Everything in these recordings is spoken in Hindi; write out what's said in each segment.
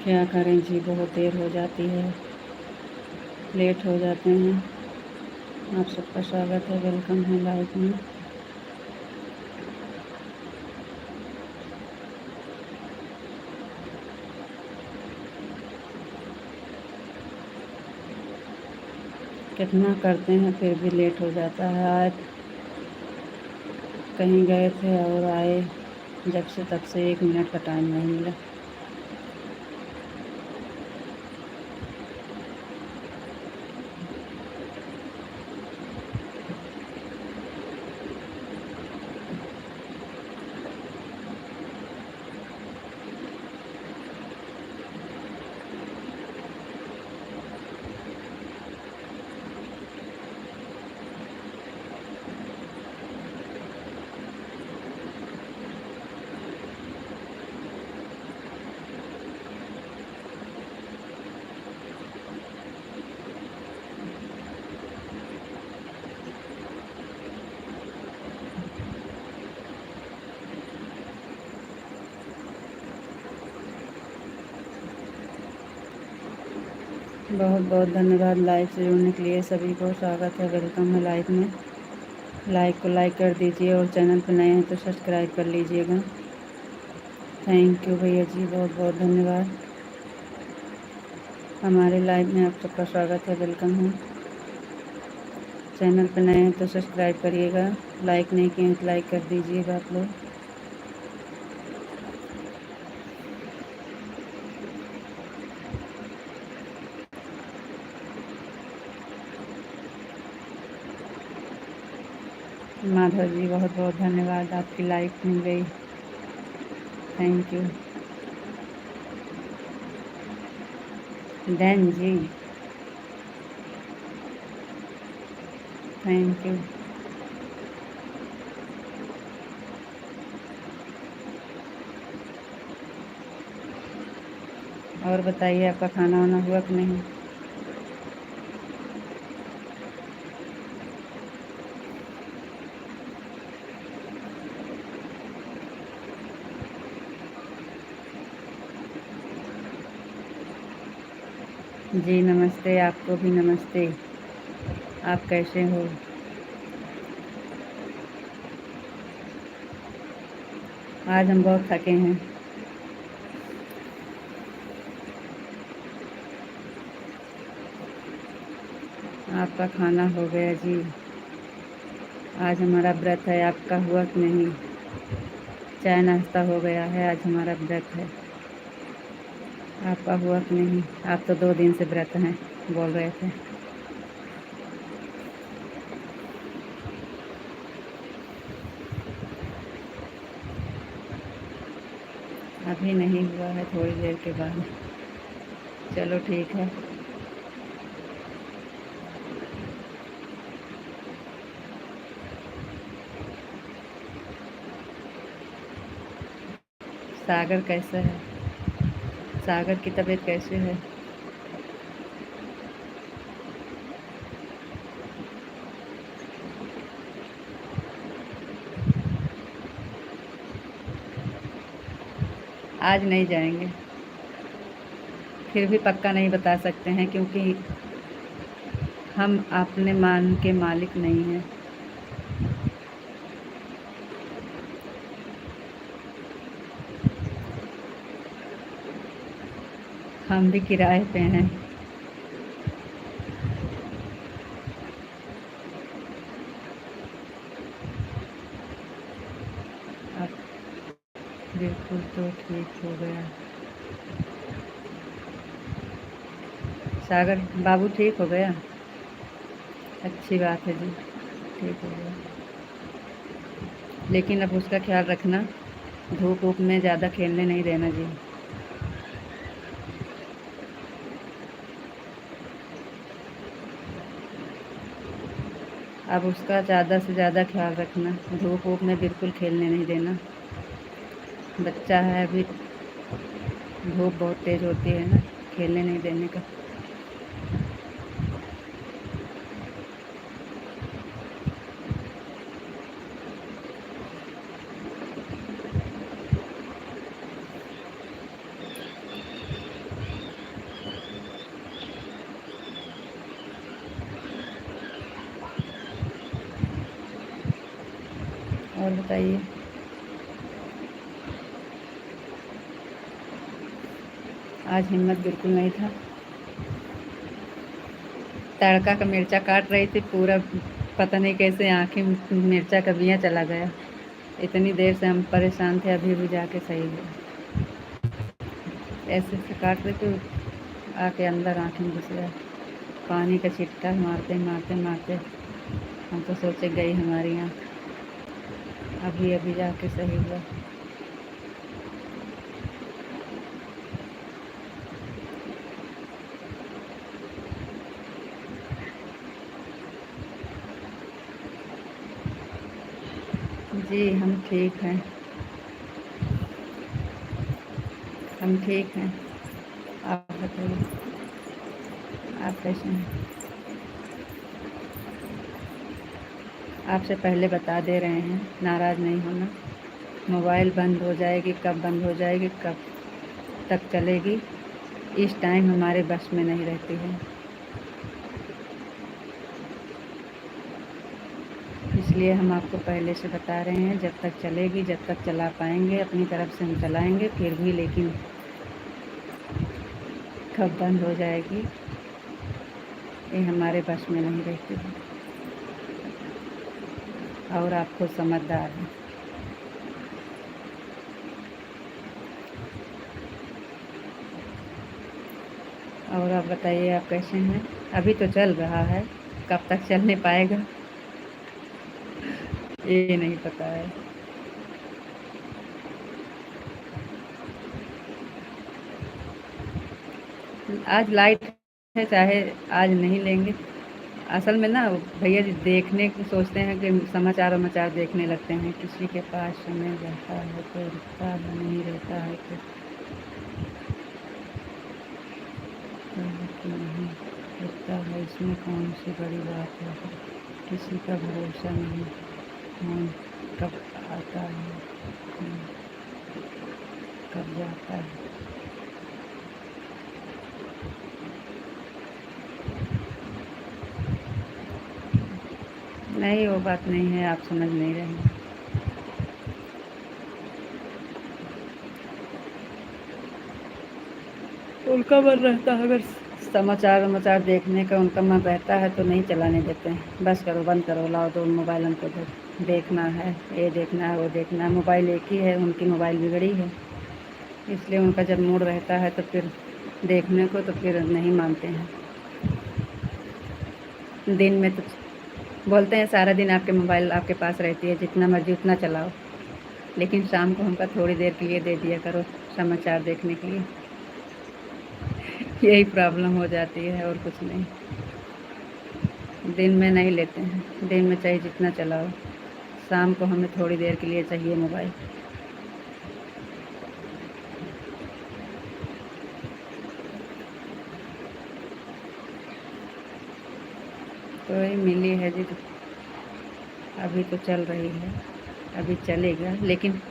क्या करें जी, बहुत देर हो जाती है, लेट हो जाते हैं। आप सबका स्वागत है, वेलकम है लाइव में। कितना करते हैं फिर भी लेट हो जाता है। आज कहीं गए थे और आए जब से तब से 1 मिनट का टाइम नहीं मिला। बहुत बहुत धन्यवाद लाइव से जुड़ने के लिए। सभी को स्वागत है, वेलकम है लाइव में। लाइक को लाइक कर दीजिए और चैनल पर नए हैं तो सब्सक्राइब कर लीजिएगा। थैंक यू भैया जी, बहुत बहुत धन्यवाद। हमारे लाइव में आप सबका स्वागत है, वेलकम है। चैनल पर नए हैं तो सब्सक्राइब करिएगा, लाइक नहीं किए तो लाइक कर दीजिएगा आप लोग। माधव जी, बहुत बहुत धन्यवाद, आपकी लाइक मिल गई, thank you. Dan ji, thank you. और बताइए, आपका खाना वाना हुआ कि नहीं? जी नमस्ते, आपको भी नमस्ते। आप कैसे हो? आज हम बहुत थके हैं। आपका खाना हो गया जी? आज हमारा व्रत है, आपका हुआ कि नहीं? चाय नाश्ता हो गया है, आज हमारा व्रत है। आपका हुआ कि नहीं? आप तो 2 दिन से व्रत हैं बोल रहे थे। अभी नहीं हुआ है, थोड़ी देर के बाद। चलो ठीक है। सागर कैसा है? सागर की तबीयत कैसे है? आज नहीं जाएंगे, फिर भी पक्का नहीं बता सकते हैं क्योंकि हम अपने मान के मालिक नहीं हैं। हम भी किराए पे हैं। अब बिल्कुल तो ठीक हो गया। सागर बाबू ठीक हो गया? अच्छी बात है जी, ठीक हो गया। लेकिन अब उसका ख्याल रखना, धूप वूप में ज़्यादा खेलने नहीं देना जी। अब उसका ज़्यादा से ज़्यादा ख्याल रखना, धूप वूप में बिल्कुल खेलने नहीं देना। बच्चा है अभी, धूप बहुत तेज़ होती है ना, खेलने नहीं देने का। और बताइए। आज हिम्मत बिल्कुल नहीं था। तड़का का मिर्चा काट रही थी, पूरा पता नहीं कैसे आँखें में मिर्चा का बियाँ चला गया। इतनी देर से हम परेशान थे, अभी भी जाके सही हुआ। ऐसे से काट रही थी, आके अंदर आँखें में घुस गया। पानी का छिट्टा मारते मारते मारते हम तो सोचे गई हमारी आँख। अभी अभी जाके सही हुआ। जी हम ठीक हैं, हम ठीक हैं। आप बताइए, आप कैसे हैं? आपसे पहले बता दे रहे हैं, नाराज़ नहीं होना। मोबाइल बंद हो जाएगी, कब बंद हो जाएगी, कब तक चलेगी, इस टाइम हमारे बस में नहीं रहती है। इसलिए हम आपको पहले से बता रहे हैं, जब तक चलेगी, जब तक चला पाएंगे अपनी तरफ से हम चलाएंगे, फिर भी लेकिन कब बंद हो जाएगी ये हमारे बस में नहीं रहती है। और आप खुद समझदार हैं। और आप बताइए, आप कैसे हैं? अभी तो चल रहा है, कब तक चलने पाएगा ये नहीं पता है। आज लाइट है, चाहे आज नहीं लेंगे। असल में ना भैया जी देखने की सोचते हैं कि समाचार वमाचार देखने लगते हैं। किसी के पास समय रहता है तो रुकता है, नहीं रहता है तो नहीं रुकता है। इसमें कौन सी बड़ी बात है? किसी का भरोसा नहीं, कौन कब आता है, कौन कब जाता है। नहीं, वो बात नहीं है, आप समझ नहीं रहे हैं। उनका मन रहता है, अगर समाचार वमाचार देखने का उनका मन रहता है तो नहीं चलाने देते हैं। बस करो, बंद करो, लाओ दो मोबाइल हमको दो, देखना है, ये देखना है, वो देखना है। मोबाइल एक ही है, उनकी मोबाइल बिगड़ी है, इसलिए उनका जब मूड रहता है तो फिर देखने को तो फिर नहीं मानते हैं। दिन में तो बोलते हैं सारा दिन आपके मोबाइल आपके पास रहती है, जितना मर्जी उतना चलाओ, लेकिन शाम को हमका थोड़ी देर के लिए दे दिया करो समाचार देखने के लिए। यही प्रॉब्लम हो जाती है और कुछ नहीं। दिन में नहीं लेते हैं, दिन में चाहे जितना चलाओ, शाम को हमें थोड़ी देर के लिए चाहिए मोबाइल। तो ये मिली है जी, तो अभी तो चल रही है, अभी चलेगा, लेकिन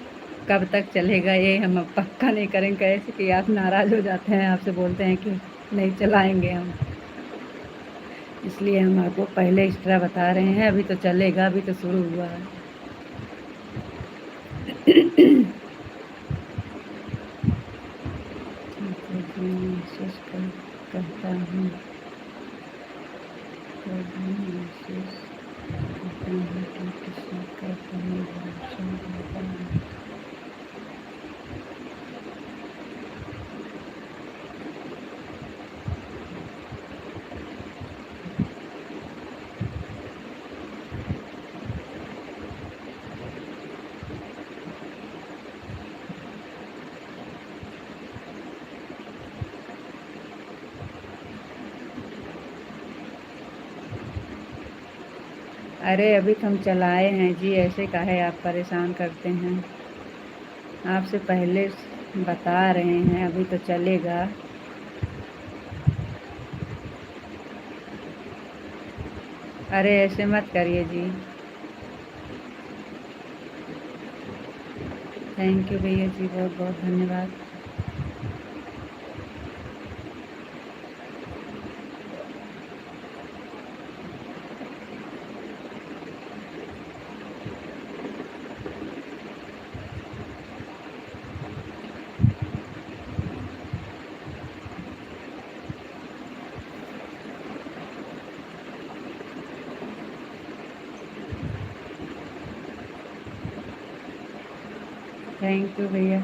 कब तक चलेगा ये हम अब पक्का नहीं करेंगे। ऐसे कि आप नाराज़ हो जाते हैं, आपसे बोलते हैं कि नहीं चलाएंगे हम, इसलिए हम आपको पहले एक्स्ट्रा बता रहे हैं। अभी तो चलेगा, अभी तो शुरू हुआ है। महसूस करता हूँ, महसूस करता हूँ कि किसी का कहीं भरोसा होता है। अरे अभी तो हम चलाए हैं जी, ऐसे काहे आप परेशान करते हैं? आपसे पहले बता रहे हैं, अभी तो चलेगा। अरे ऐसे मत करिए जी। थैंक यू भैया जी, बहुत बहुत धन्यवाद। थैंक यू भैया।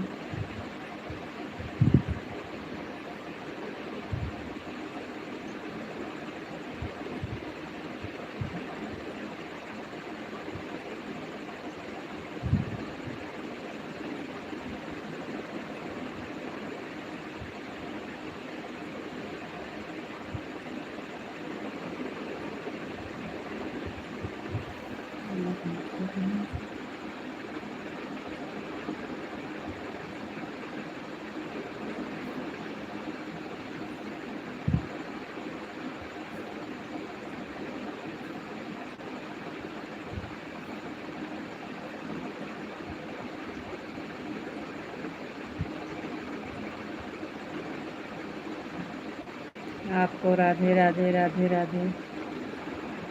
आपको राधे राधे राधे राधे,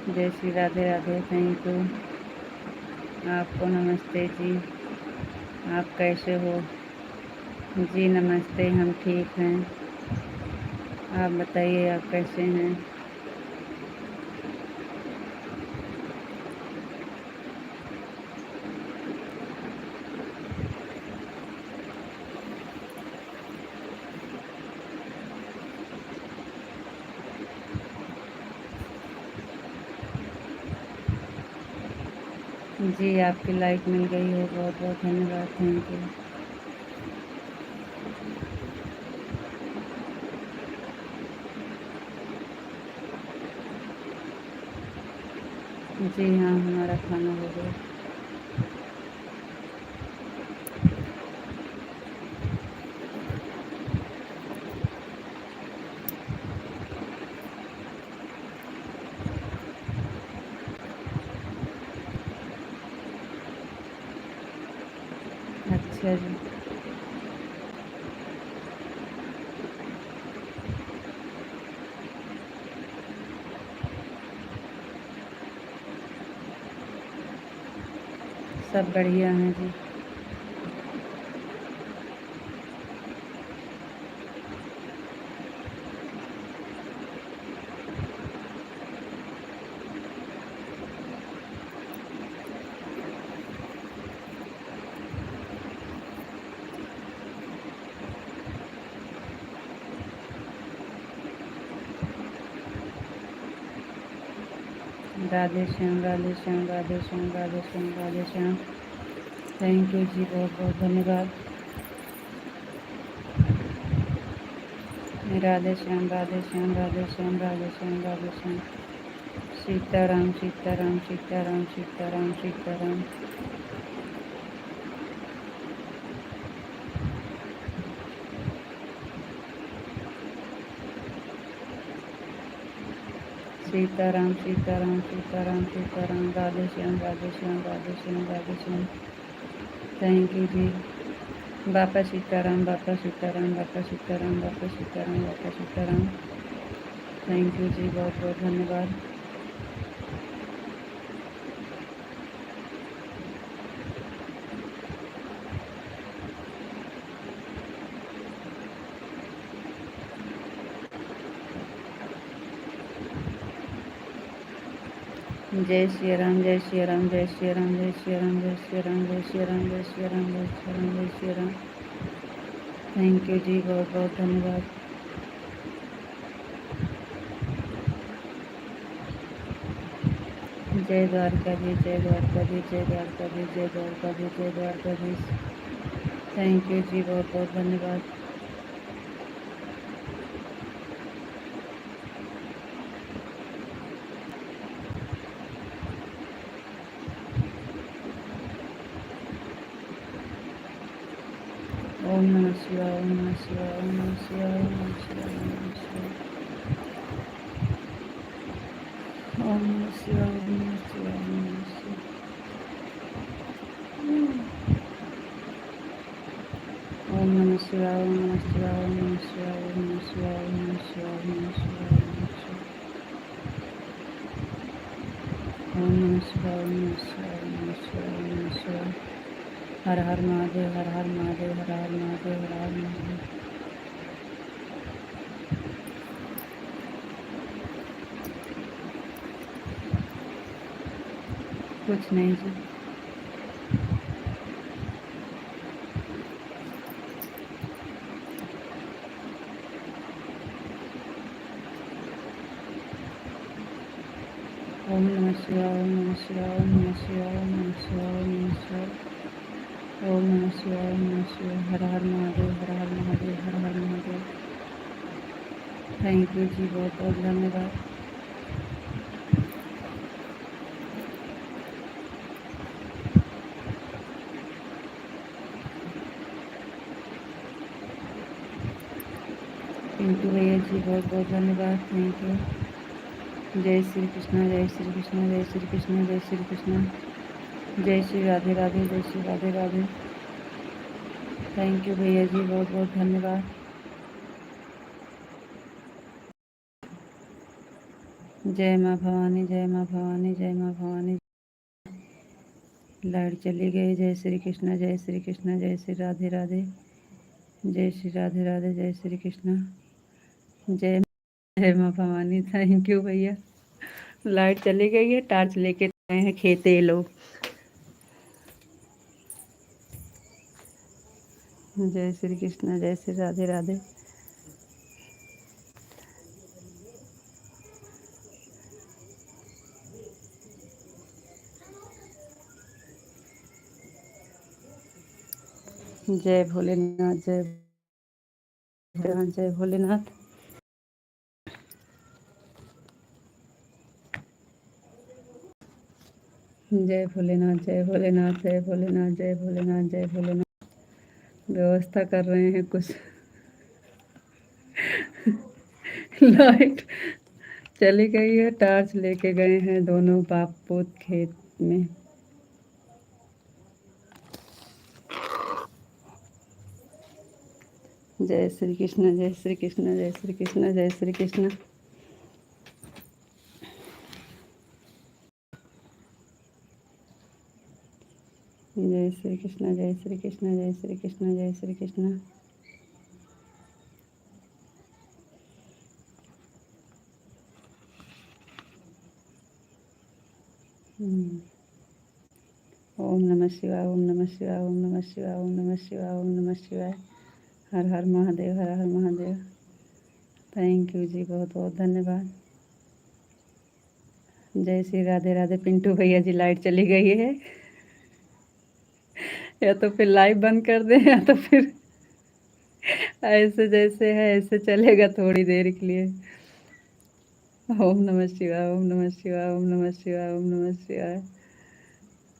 जय श्री राधे राधे, थैंक यू। आपको नमस्ते जी, आप कैसे हो? जी नमस्ते, हम ठीक हैं। आप बताइए आप कैसे हैं? जी आपकी लाइक मिल गई है, बहुत बहुत धन्यवाद, थैंक यू। जी हाँ, हमारा खाना हो गया। अच्छा जी, सब बढ़िया हैं जी। राधे श्याम राधे श्याम राधे श्याम राधे श्याम राधे श्याम, थैंक यू जी, बहुत बहुत धन्यवाद। राधे श्याम राधे श्याम राधे श्याम राधे श्याम राधे श्याम, सीताराम सीताराम सीताराम सीताराम सीताराम। सीताराम सीताराम सीताराम सीताराम, राधे श्याम राधे श्याम राधे श्याम राधे श्याम, थैंक यू जी। बापा सीताराम बापा सीताराम बापा सीताराम बापा सीताराम बापा सीताराम, थैंक यू जी, बहुत बहुत धन्यवाद। जय श्री राम जय श्री राम जय श्री राम जय श्री राम जय श्री राम जय श्री राम जय श्री राम जय श्री राम जय श्री राम, थैंक यू जी, बहुत बहुत धन्यवाद। जय द्वारकाधीश जय द्वारकाधीश जय द्वारकाधीश जय द्वारकाधीश जय द्वारकाधीश, थैंक यू जी, बहुत बहुत धन्यवाद। ओम नमः शिवाय ओम नमः शिवाय ओम नमः शिवाय ओम नमः शिवाय ओम नमः शिवाय ओम नमः शिवाय ओम नमः शिवाय ओम नमः शिवाय। ओम नमः शिवाय ओम नमः शिवाय ओम नमः शिवाय ओम नमः शिवाय ओम नमः शिवाय ओम नमः शिवाय ओम नमः शिवाय ओम नमः शिवाय ओम नमः शिवाय ओम नमः शिवाय। हर हर महादेव हर हर महादेव हर हर महादेव हर हर महादेव। कुछ नहीं जी। ओम नमः शिवाय, ओम नमः शिवाय, ओम नमः शिवाय, ओम नमः शिवाय, ओम नमः शिवाय, ओम नमः शिवाय, ओम नमः शिवाय। हर हर महादेव, हर हर महादेव, हर हर महादेव। थैंक यू जी, बहुत बहुत धन्यवाद। पिंटू भैया जी, बहुत बहुत धन्यवाद, थैंक यू। जय श्री कृष्णा, जय श्री कृष्णा, जय श्री कृष्णा, जय श्री कृष्णा। जय श्री राधे राधे, जय श्री राधे राधे। थैंक यू भैया जी, बहुत बहुत धन्यवाद। जय माँ भवानी, जय माँ भवानी, जय माँ भवानी। लाइट चली गई। जय श्री कृष्णा, जय श्री कृष्णा, जय श्री राधे राधे, जय श्री राधे राधे, जय श्री कृष्णा। जय जय माँ भवानी। थैंक यू भैया। लाइट चली गई है, टार्च लेके गए हैं खेते ये लोग। जय श्री कृष्णा, जय श्री राधे राधे। जय भोलेनाथ, जय भोलेनाथ, जय भोलेनाथ। जय भोलेनाथ, जय भोलेनाथ, जय भोलेनाथ, जय भोलेनाथ, जय भोलेनाथ। व्यवस्था कर रहे हैं कुछ। लाइट चली गई है, टार्च लेके गए हैं दोनों बाप पोत खेत में। जय श्री कृष्ण, जय श्री कृष्ण, जय श्री कृष्ण, जय श्री कृष्ण। जय श्री कृष्ण, जय श्री कृष्ण, जय श्री कृष्ण, जय श्री कृष्ण। ओम नमः शिवाय, ओम नमः शिवाय, ओम नमः शिवाय, ओम नमः शिवाय, ओम नमः शिवाय। हर हर महादेव, हर हर महादेव। थैंक यू जी, बहुत बहुत धन्यवाद। जय श्री राधे राधे। पिंटू भैया जी, लाइट चली गई है, या तो फिर लाइव बंद कर दें, या तो फिर ऐसे जैसे है ऐसे चलेगा थोड़ी देर के लिए। ओम नमः शिवाय, ओम नमः शिवाय, ओम नमः शिवाय, ओम नमः शिवाय।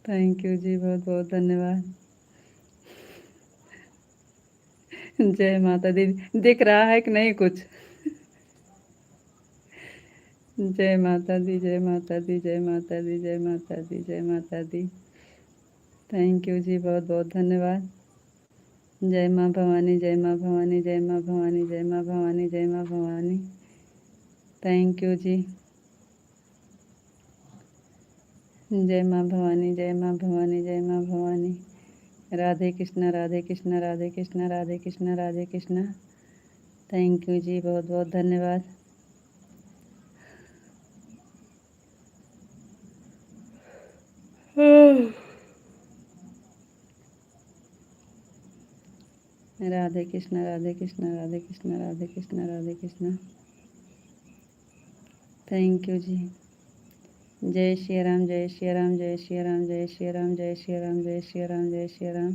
थैंक यू जी, बहुत बहुत धन्यवाद। जय माता दी। दिख रहा है कि नहीं कुछ? जय माता दी, जय माता दी, जय माता दी, जय माता दी, जय माता दी। थैंक यू जी, बहुत बहुत धन्यवाद। जय माँ भवानी, जय माँ भवानी, जय माँ भवानी, जय माँ भवानी, जय माँ भवानी। थैंक यू जी। जय माँ भवानी, जय माँ भवानी, जय माँ भवानी। राधे कृष्णा, राधे कृष्णा, राधे कृष्णा, राधे कृष्णा, राधे कृष्णा। थैंक यू जी, बहुत बहुत धन्यवाद। राधे कृष्णा, राधे कृष्णा, राधे कृष्णा, राधे कृष्णा, राधे कृष्णा। थैंक यू जी। जय श्री राम, जय श्री राम, जय श्री राम, जय श्री राम, जय श्री राम, जय श्री राम, जय श्री राम।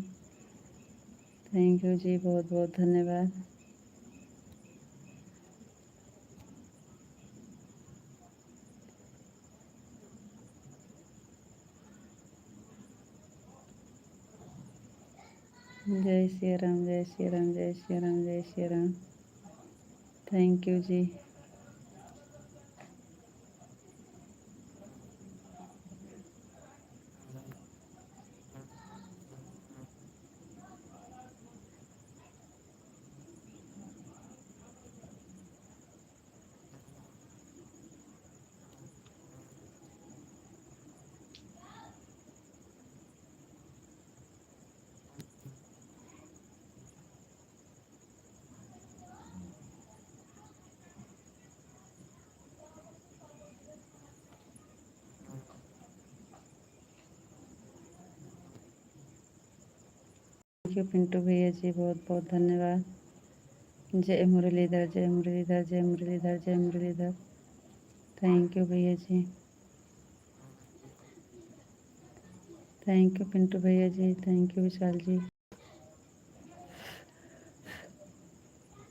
थैंक यू जी, बहुत बहुत धन्यवाद। जय श्री राम, जय श्री राम, जय श्री राम, जय Shri Ram. Thank you ji. Thank you Pintu भैया जी, बहुत बहुत धन्यवाद। जय मुरलीधर, जय मुरलीधर, जय मुरलीधर, जय मुरलीधर। थैंक यू भैया जी। थैंक यू पिंटू भैया जी, थैंक यू विशाल जी,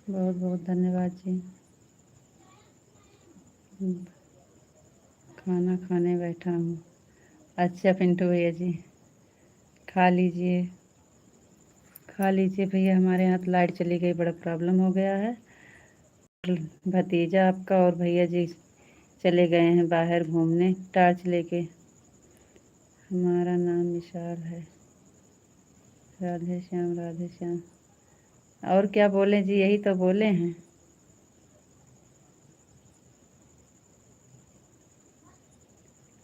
बहुत बहुत धन्यवाद जी। खाना खाने बैठा हूँ। अच्छा पिंटू भैया जी, खा लीजिए, खा लीजिए भैया। हमारे यहाँ तो लाइट चली गई, बड़ा प्रॉब्लम हो गया है। भतीजा आपका और भैया जी चले गए हैं बाहर घूमने टॉर्च लेके। हमारा नाम विशाल है। राधे श्याम राधे श्याम। और क्या बोले जी, यही तो बोले हैं।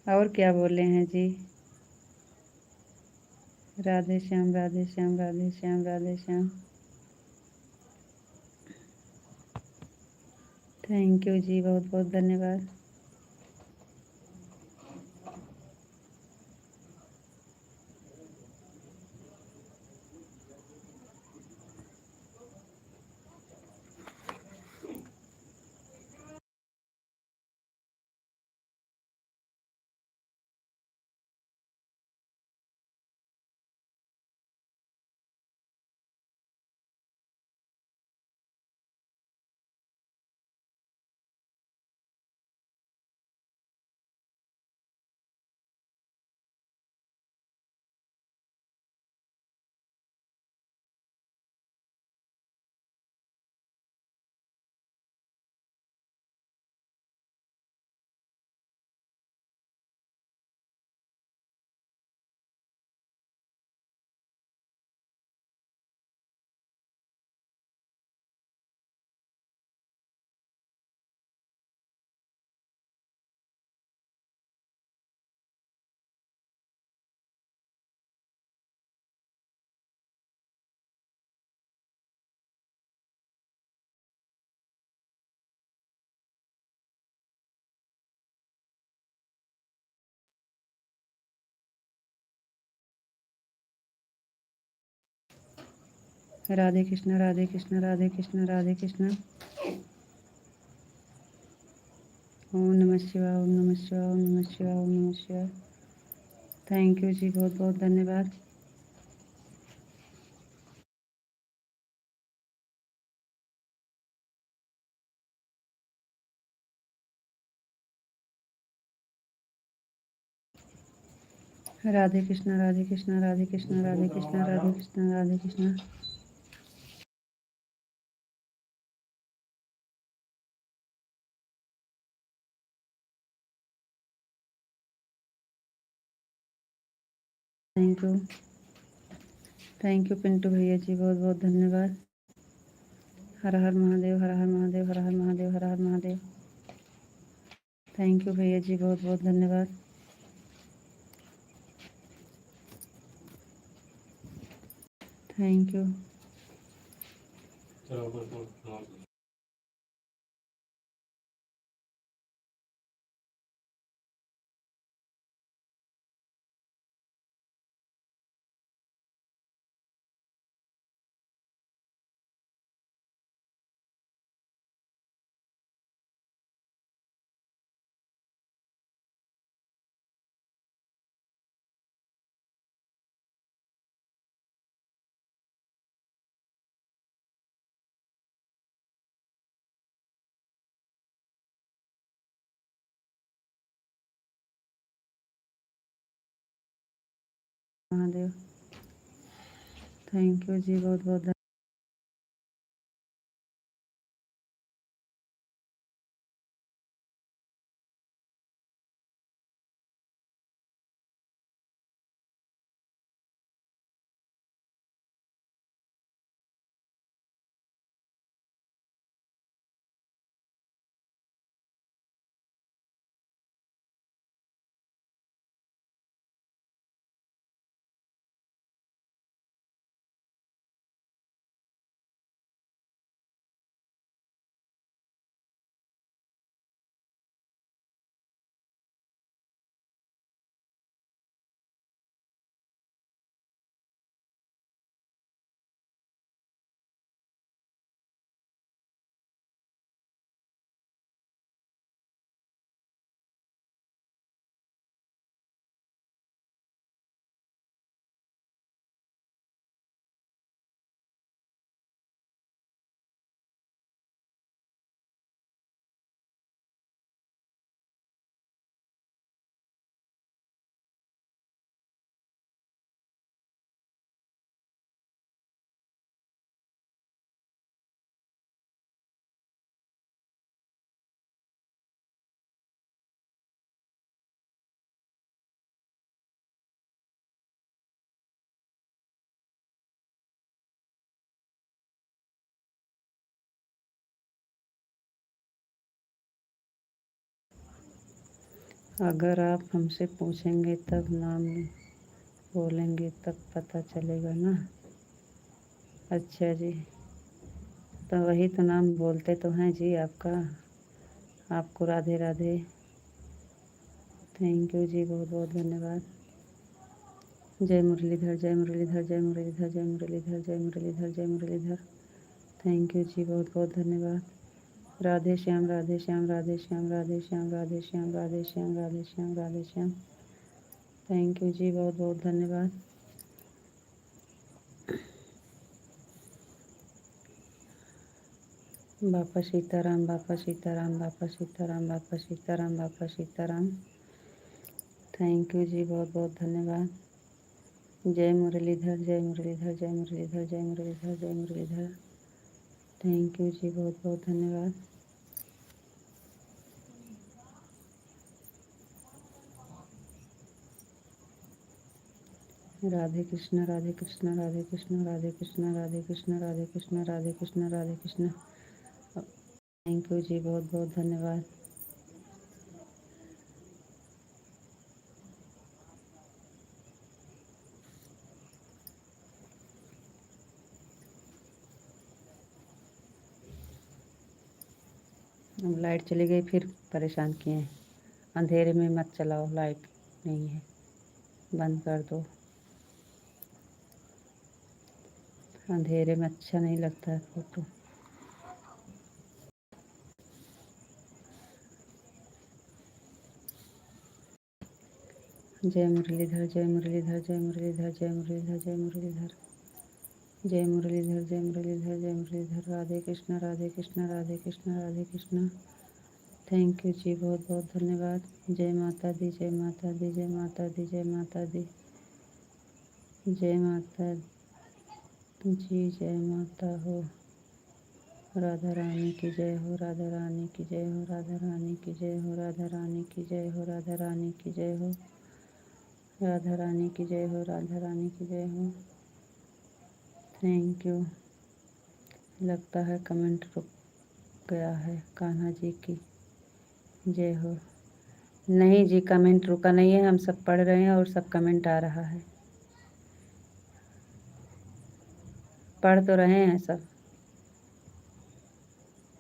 और क्या बोले हैं जी। राधे श्याम राधे श्याम राधे श्याम राधे श्याम। थैंक यू जी, बहुत बहुत धन्यवाद। राधे कृष्णा राधे कृष्णा राधे कृष्णा राधे कृष्णा। ओम नमः शिवाय ओम नमः शिवाय ओम नमः शिवाय ओम नमः शिवाय। थैंक यू जी, बहुत बहुत धन्यवाद। Radhe Krishna Radhe Krishna Radhe Krishna Radhe Krishna Radhe Krishna Radhe Krishna. Thank you, thank you Pintu भैया जी, बहुत बहुत धन्यवाद। हर हर महादेव हर हर महादेव हर हर महादेव हर हर महादेव। थैंक यू भैया जी, बहुत बहुत धन्यवाद। Thank you. Mahadev. Thank you जी, बहुत बहुत अगर आप हमसे पूछेंगे तब नाम बोलेंगे तब पता चलेगा ना। अच्छा जी, तो वही तो नाम बोलते तो हैं जी आपका। आपको राधे राधे। थैंक यू जी, बहुत बहुत धन्यवाद। जय मुरलीधर, जय मुरलीधर, जय मुरलीधर, जय मुरलीधर, जय मुरलीधर, जय मुरलीधर। थैंक यू जी, बहुत बहुत धन्यवाद। राधे श्याम, राधे श्याम, राधे श्याम, राधे श्याम, राधे श्याम, राधे श्याम, राधे श्याम, राधे श्याम। थैंक यू जी, बहुत बहुत धन्यवाद। बापा सीताराम, बापा सीताराम, बापा सीताराम, बापा सीताराम, बापा सीताराम। थैंक यू जी, बहुत बहुत धन्यवाद। जय मुरलीधर, जय मुरलीधर, जय मुरलीधर, जय मुरलीधर, जय मुरलीधर। थैंक यू जी, बहुत बहुत धन्यवाद। राधे कृष्ण, राधे कृष्ण, राधे कृष्ण, राधे कृष्ण, राधे कृष्ण, राधे कृष्ण, राधे कृष्ण, राधे कृष्ण। थैंक यू जी, बहुत बहुत धन्यवाद। अब लाइट चली गई, फिर परेशान किए हैं। अंधेरे में मत चलाओ, लाइट नहीं है, बंद कर दो। अंधेरे में अच्छा नहीं लगता है फोटो। जय मुरलीधर, जय मुरलीधर, जय मुरलीधर, जय मुरलीधर, जय मुरलीधर, जय मुरलीधर, जय मुरलीधर, जय मुरलीधर। राधे कृष्ण, राधे कृष्ण, राधे कृष्ण, राधे कृष्ण। थैंक यू जी, बहुत बहुत धन्यवाद। जय माता दी, जय माता दी, जय माता दी, जय माता दी, जय माता जी, जय माता हो। राधा रानी की जय हो, राधा रानी की जय हो, राधा रानी की जय हो, राधा रानी की जय हो, राधा रानी की जय हो, राधा रानी की जय हो, राधा रानी की जय हो। Thank you. लगता है कमेंट रुक गया है। कान्हा जी की जय हो। नहीं जी, कमेंट रुका नहीं है, हम सब पढ़ रहे हैं और सब कमेंट आ रहा है। पढ़ तो रहे हैं सब,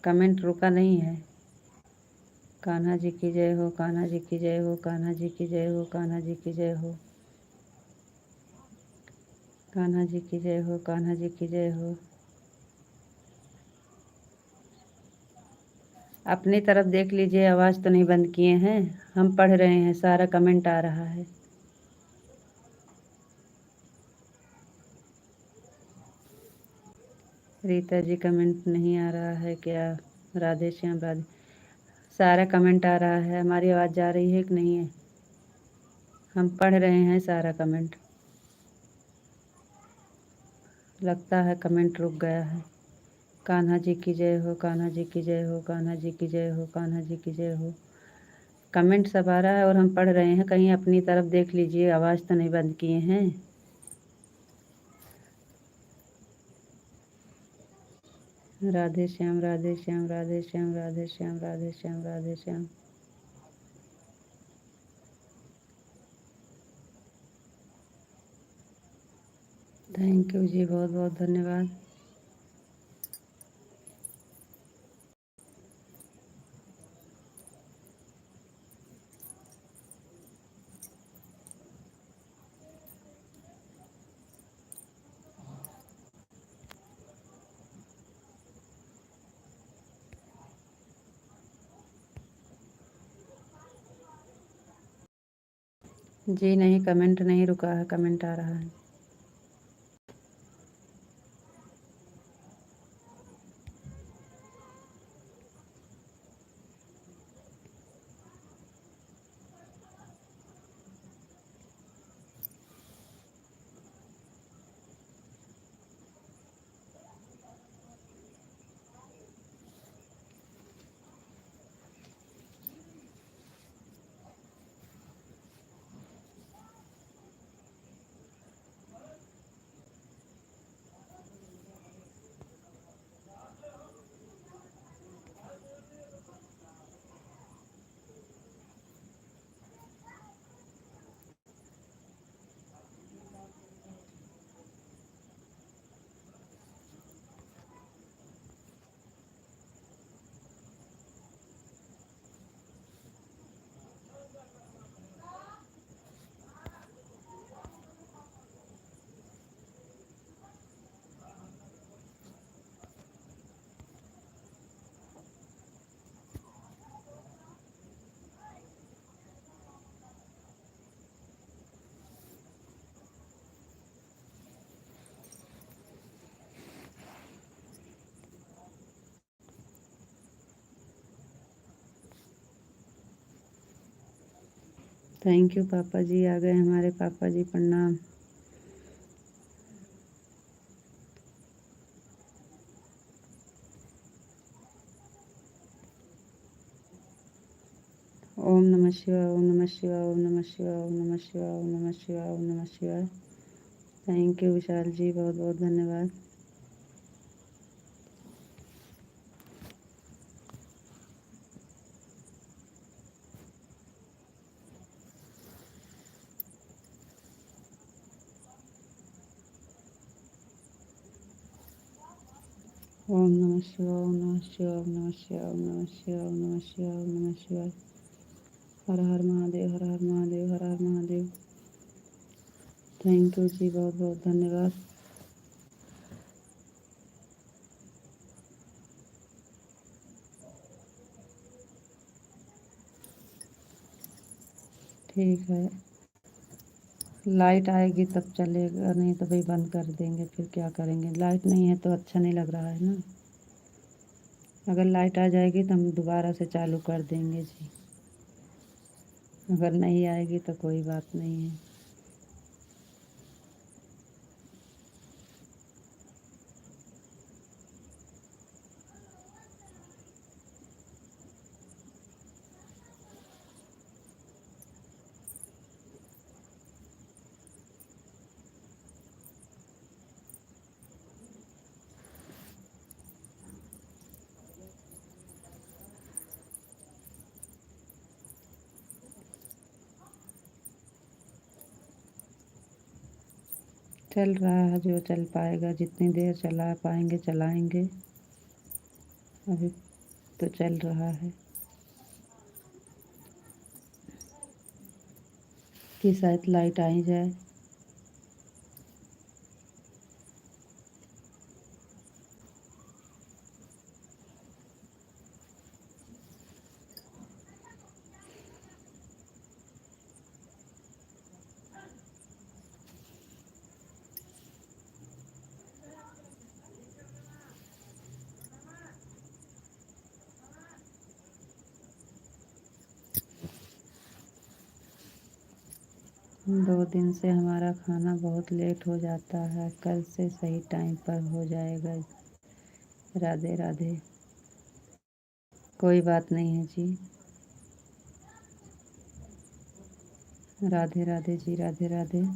कमेंट रुका नहीं है। कान्हा जी की जय हो, कान्हा जी की जय हो, कान्हा जी की जय हो, कान्हा जी की जय हो, कान्हा जी की जय हो, कान्हा जी की जय हो। अपनी तरफ देख लीजिए, आवाज़ तो नहीं बंद किए हैं, हम पढ़ रहे हैं, सारा कमेंट आ रहा है। रीता जी, कमेंट नहीं आ रहा है क्या? राधे श्याम, राधे। सारा कमेंट आ रहा है, हमारी आवाज़ जा रही है कि नहीं है? हम पढ़ रहे हैं सारा कमेंट। लगता है कमेंट रुक गया है। कान्हा जी की जय हो, कान्हा जी की जय हो, कान्हा जी की जय हो, कान्हा जी की जय हो। कमेंट सब आ रहा है और हम पढ़ रहे हैं, कहीं अपनी तरफ देख लीजिए, आवाज़ तो नहीं बंद किए हैं। राधे श्याम, राधे श्याम, राधे श्याम, राधे श्याम, राधे श्याम, राधे श्याम। थैंक यू जी, बहुत बहुत धन्यवाद। जी नहीं, कमेंट नहीं रुका है, कमेंट आ रहा है। थैंक यू पापा जी, आ गए हमारे पापा जी, प्रणाम। ओम नमः शिवाय, ओम नमः शिवाय, ओम नमः शिवाय, ओम नमः शिवाय, ओम नमः शिवाय, ओम नमः शिवाय। थैंक यू विशाल जी, बहुत बहुत धन्यवाद। ओम नमः शिवाय, ओम नमः शिवाय, ओम नमः शिवाय, ओम नमः शिवाय, ओम नमः शिवाय, ओम नमः शिवाय। हर हर महादेव, हर हर महादेव, हर हर महादेव। थैंक यू जी, बहुत बहुत धन्यवाद। ठीक है, लाइट आएगी तब चलेगा, नहीं तो भाई बंद कर देंगे, फिर क्या करेंगे। लाइट नहीं है तो अच्छा नहीं लग रहा है ना। अगर लाइट आ जाएगी तो हम दोबारा से चालू कर देंगे जी। अगर नहीं आएगी तो कोई बात नहीं है। चल रहा है जो चल पाएगा, जितनी देर चला पाएंगे चलाएंगे। अभी तो चल रहा है कि शायद लाइट आ ही जाए। दो दिन से हमारा खाना बहुत लेट हो जाता है, कल से सही टाइम पर हो जाएगा। राधे राधे। कोई बात नहीं है जी। राधे राधे जी, राधे राधे।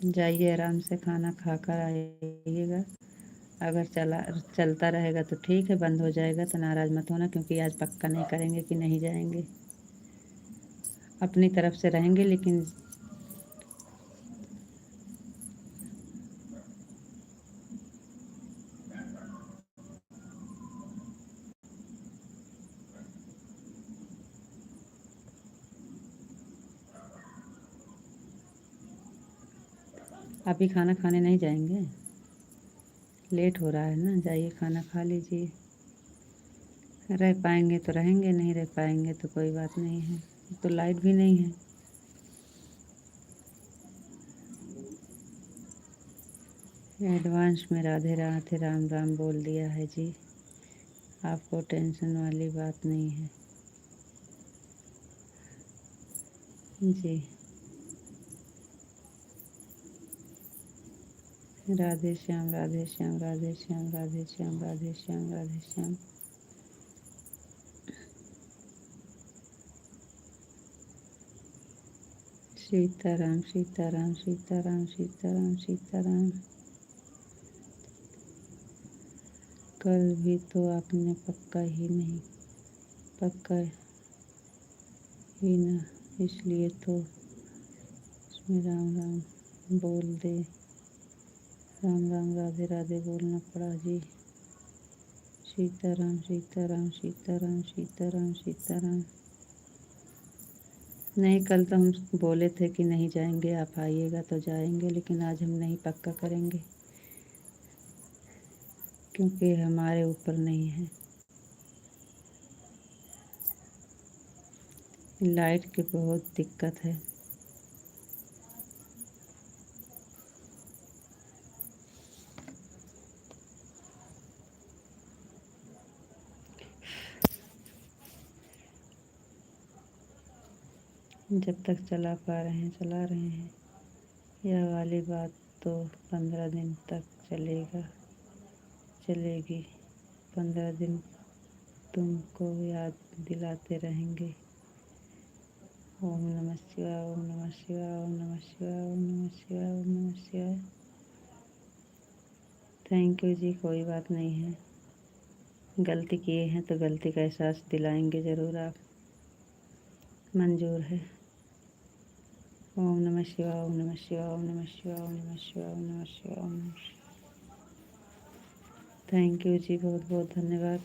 जाइए आराम से खाना खा कर आइएगा। अगर चलता रहेगा तो ठीक है, बंद हो जाएगा तो नाराज़ मत होना, क्योंकि आज पक्का नहीं करेंगे कि नहीं जाएंगे। अपनी तरफ से रहेंगे, लेकिन अभी खाना खाने नहीं जाएंगे। लेट हो रहा है ना, जाइए खाना खा लीजिए। रह पाएंगे तो रहेंगे, नहीं रह पाएंगे तो कोई बात नहीं है। तो लाइट भी नहीं है। एडवांस में राधे राधे राम राम बोल दिया है जी। आपको टेंशन वाली बात नहीं है जी। राधे श्याम, राधे श्याम, राधे श्याम, राधे श्याम, राधे श्याम, राधे श्याम। सीताराम, सीताराम, सीताराम, सीताराम, सीताराम। कल भी तो आपने पक्का ही नहीं, पक्का ही ना, इसलिए तो उसमें राम राम बोल दे। राम राम राधे राधे बोलना पड़ा जी। सीताराम, सीताराम, सीताराम, सीताराम, सीताराम। नहीं, कल तो हम बोले थे कि नहीं जाएंगे, आप आइएगा तो जाएंगे, लेकिन आज हम नहीं पक्का करेंगे, क्योंकि हमारे ऊपर नहीं है। लाइट की बहुत दिक्कत है। जब तक चला पा रहे हैं चला रहे हैं। यह वाली बात तो 15 दिन तक चलेगी। 15 दिन तुमको याद दिलाते रहेंगे। ओम नमः शिवाय, ओम नमः शिवाय, ओम नमः शिवाय, ओम नमः शिवाय, ओम नमः शिवाय। थैंक यू जी, कोई बात नहीं है। गलती किए हैं तो गलती का एहसास दिलाएंगे ज़रूर आप। मंजूर है। ओम नमः शिवाय, ओम नमः शिवाय, ओम नमः शिवाय, ओम नमः शिवाय, ओम नमः शिवाय, ओम नमः शिवाय। थैंक यू जी, बहुत बहुत धन्यवाद।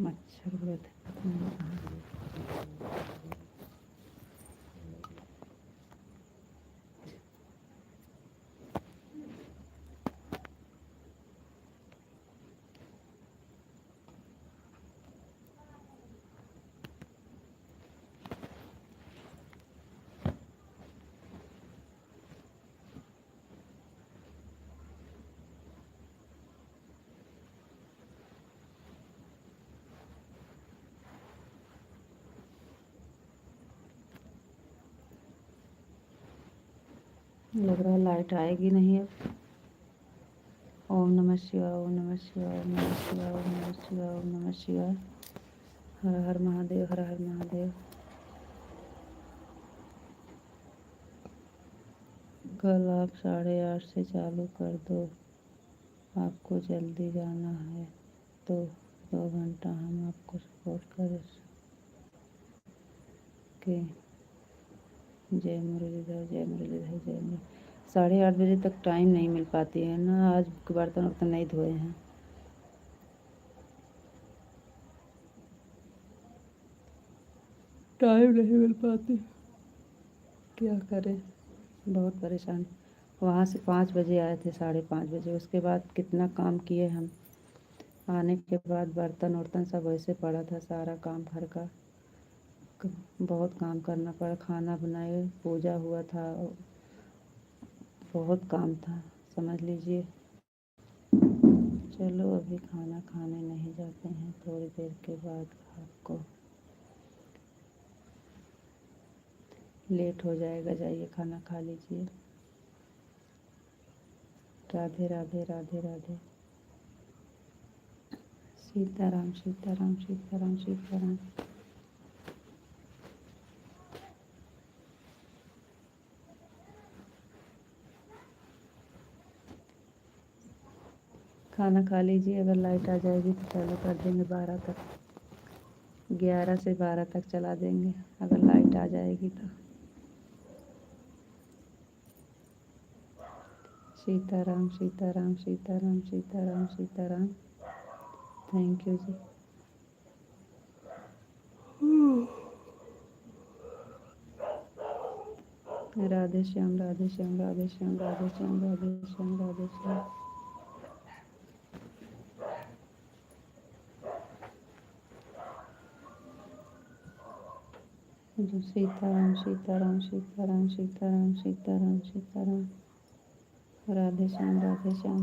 मच्छर बहुत है। लग रहा है लाइट आएगी नहीं अब। ओम नमः शिवाय, ओम नमः शिवाय, ओम नमः शिवाय, ओम नमः शिवाय, ओम नमः शिवाय। हर हर महादेव, हर हर महादेव। कल आप 8:30 से चालू कर दो। आपको जल्दी जाना है तो 2 घंटा हम आपको सपोर्ट कर के। जय मुरलीधर, जय मुरलीधर, जय मुरली। 8:30 बजे तक टाइम नहीं मिल पाती है ना। आज बर्तन वर्तन नहीं धोए हैं। टाइम नहीं मिल पाती, क्या करें, बहुत परेशान। वहाँ से 5 बजे आए थे, 5:30 बजे। उसके बाद कितना काम किए हम। आने के बाद बर्तन वर्तन सब वैसे पड़ा था, सारा काम घर का। बहुत काम करना पड़ा। खाना बनाए, पूजा हुआ था, बहुत काम था, समझ लीजिए। चलो अभी खाना खाने नहीं जाते हैं, थोड़ी देर के बाद। आपको लेट हो जाएगा, जाइए खाना खा लीजिए। राधे राधे, राधे राधे। सीताराम, सीताराम, सीताराम, सीताराम। खाना खा लीजिए। अगर लाइट आ जाएगी तो चालू कर देंगे 12 तक। 11 से 12 तक चला देंगे अगर लाइट आ जाएगी तो। सीताराम, सीताराम, सीताराम, सीताराम, सीताराम। थैंक यू जी। राधे श्याम, राधे श्याम, राधे श्याम, राधे श्याम, राधे श्याम, राधे श्याम। जो सीताराम, सीताराम, सीताराम, सीताराम, सीताराम, सीताराम। राधे श्याम, राधे श्याम।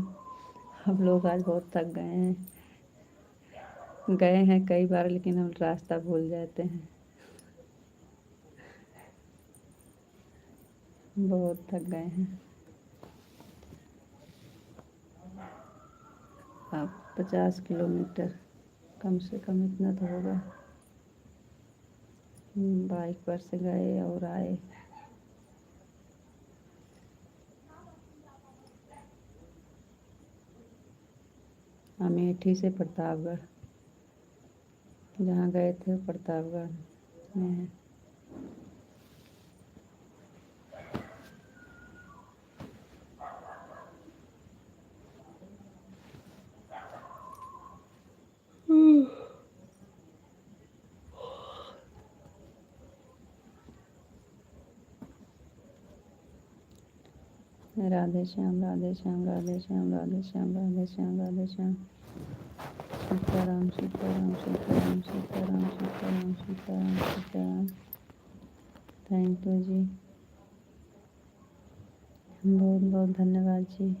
हम लोग आज बहुत थक गए हैं कई बार, लेकिन हम रास्ता भूल जाते हैं। बहुत थक गए हैं। अब 50 किलोमीटर कम से कम इतना तो होगा। बाइक पर से गए और आए। अमेठी से प्रतापगढ़, जहाँ गए थे प्रतापगढ़ में है। राधे श्याम राधे श्याम राधे श्याम राधे श्याम राधे श्याम राधे श्याम। सीताराम सीताराम सीताराम सीताराम सीताराम सीताराम सीताराम। थैंक यू जी, बहुत बहुत धन्यवाद जी।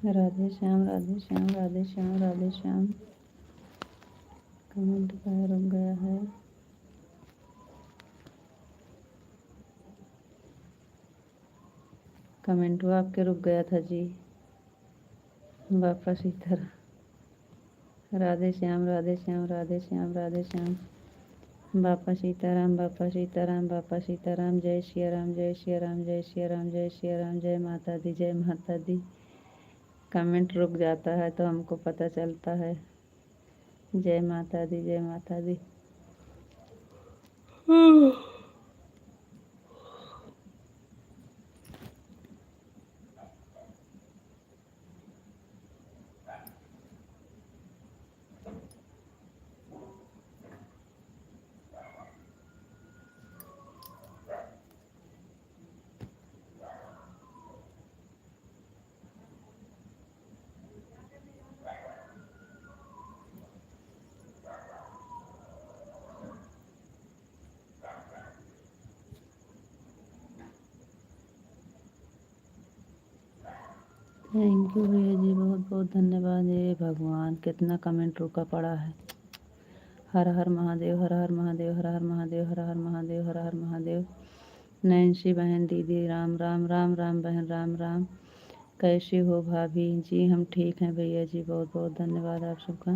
राधे श्याम राधे श्याम राधे श्याम राधे श्याम। कमेंट का रुक गया है। कमेंट वो आपके रुक गया था जी, वापस इधर। राधे श्याम राधे श्याम राधे श्याम राधे श्याम। बापा सीताराम बापा सीताराम बापा सीताराम। जय श्री राम जय श्री राम जय श्री राम जय श्री राम। जय माता दी जय माता दी। कमेंट रुक जाता है तो हमको पता चलता है। जय माता दी जय माता दी। थैंक यू भैया जी, बहुत बहुत धन्यवाद। हे भगवान, कितना कमेंट रुका पड़ा है। हर हर महादेव हर हर महादेव हर हर महादेव हर हर महादेव हर हर महादेव। नैन्सी बहन दीदी राम राम राम राम बहन राम राम। कैसी हो भाभी जी? हम ठीक हैं भैया जी, बहुत बहुत धन्यवाद आप सबका।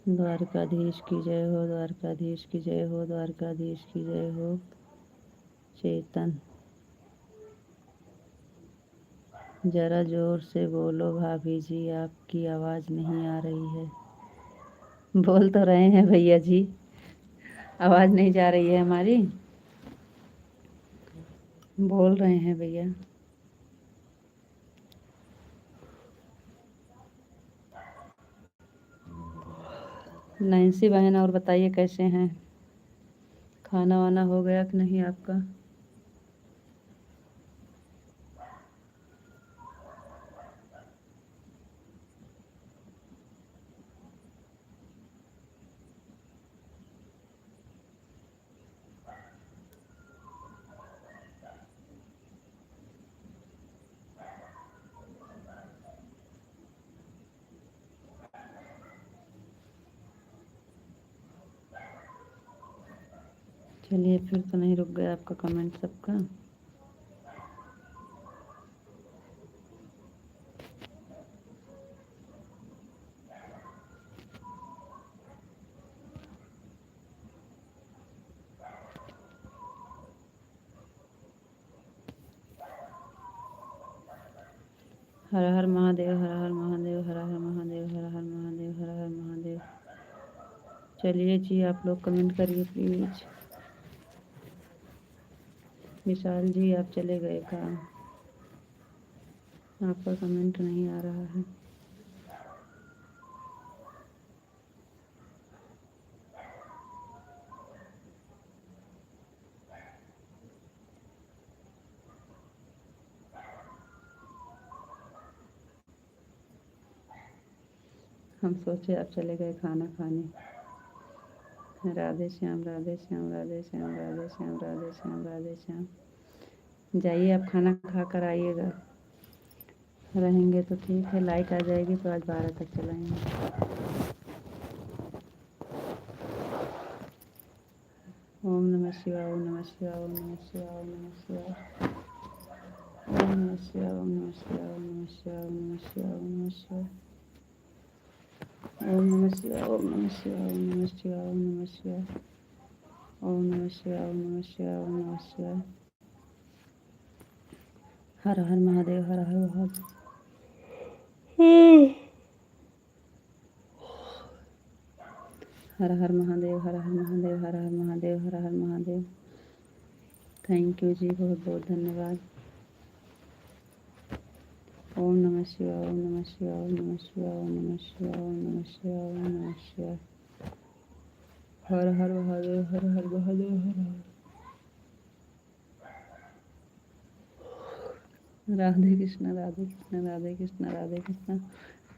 द्वारकाधीश की जय हो, द्वारकाधीश की जय हो, द्वारकाधीश की जय हो। चेतन, जरा जोर से बोलो भाभी जी, आपकी आवाज़ नहीं आ रही है। बोल तो रहे हैं भैया जी, आवाज़ नहीं जा रही है हमारी। बोल रहे हैं भैया। नैन्सी बहन, और बताइए कैसे हैं? खाना वाना हो गया कि नहीं आपका? चलिए, फिर तो नहीं रुक गया आपका कमेंट सबका। हर हर महादेव हर हर महादेव हर हर महादेव हर हर महादेव हर हर महादेव। चलिए जी, आप लोग कमेंट करिए प्लीज़। विशाल जी, आप चले गए का? आपका कमेंट नहीं आ रहा है। हम सोचे आप चले गए खाना खाने। राधे श्याम राधे श्याम राधे श्याम राधे श्याम राधे श्याम राधे श्याम। जाइए, आप खाना खा कर आइएगा। रहेंगे तो ठीक है, लाइट आ जाएगी तो आज 12 तक चलाएंगे। ओम नमः शिवाय ओम नमः शिवाय ओम नमः शिवाय ओम नमः शिवाय ओम नमः शिवाय ओम नमः शिवाय ओम नमः शिवाय ओम नमः शिवाय ओम नमः शिवाय ओम नमः शिवाय ओम नमः शिवाय ओम नमः शिवाय ओम नमः शिवाय ओम नमः शिवाय ओम नमः शिवाय ओम नमः शिवाय। हर हर महादेव, हर हर महादेव। हर हर महादेव, हर हर महादेव, हर हर महादेव, हर हर महादेव। थैंक यू जी, बहुत बहुत धन्यवाद। ओम नमः शिवाय, ओम नमः शिवाय, ओम नमः शिवाय, ओम नमः शिवाय, ओम नमः शिवाय, ओम नमः शिवाय। हर हर महादेव, हर हर महादेव, हर हर। राधे कृष्ण, राधे कृष्ण, राधे कृष्ण, राधे कृष्ण।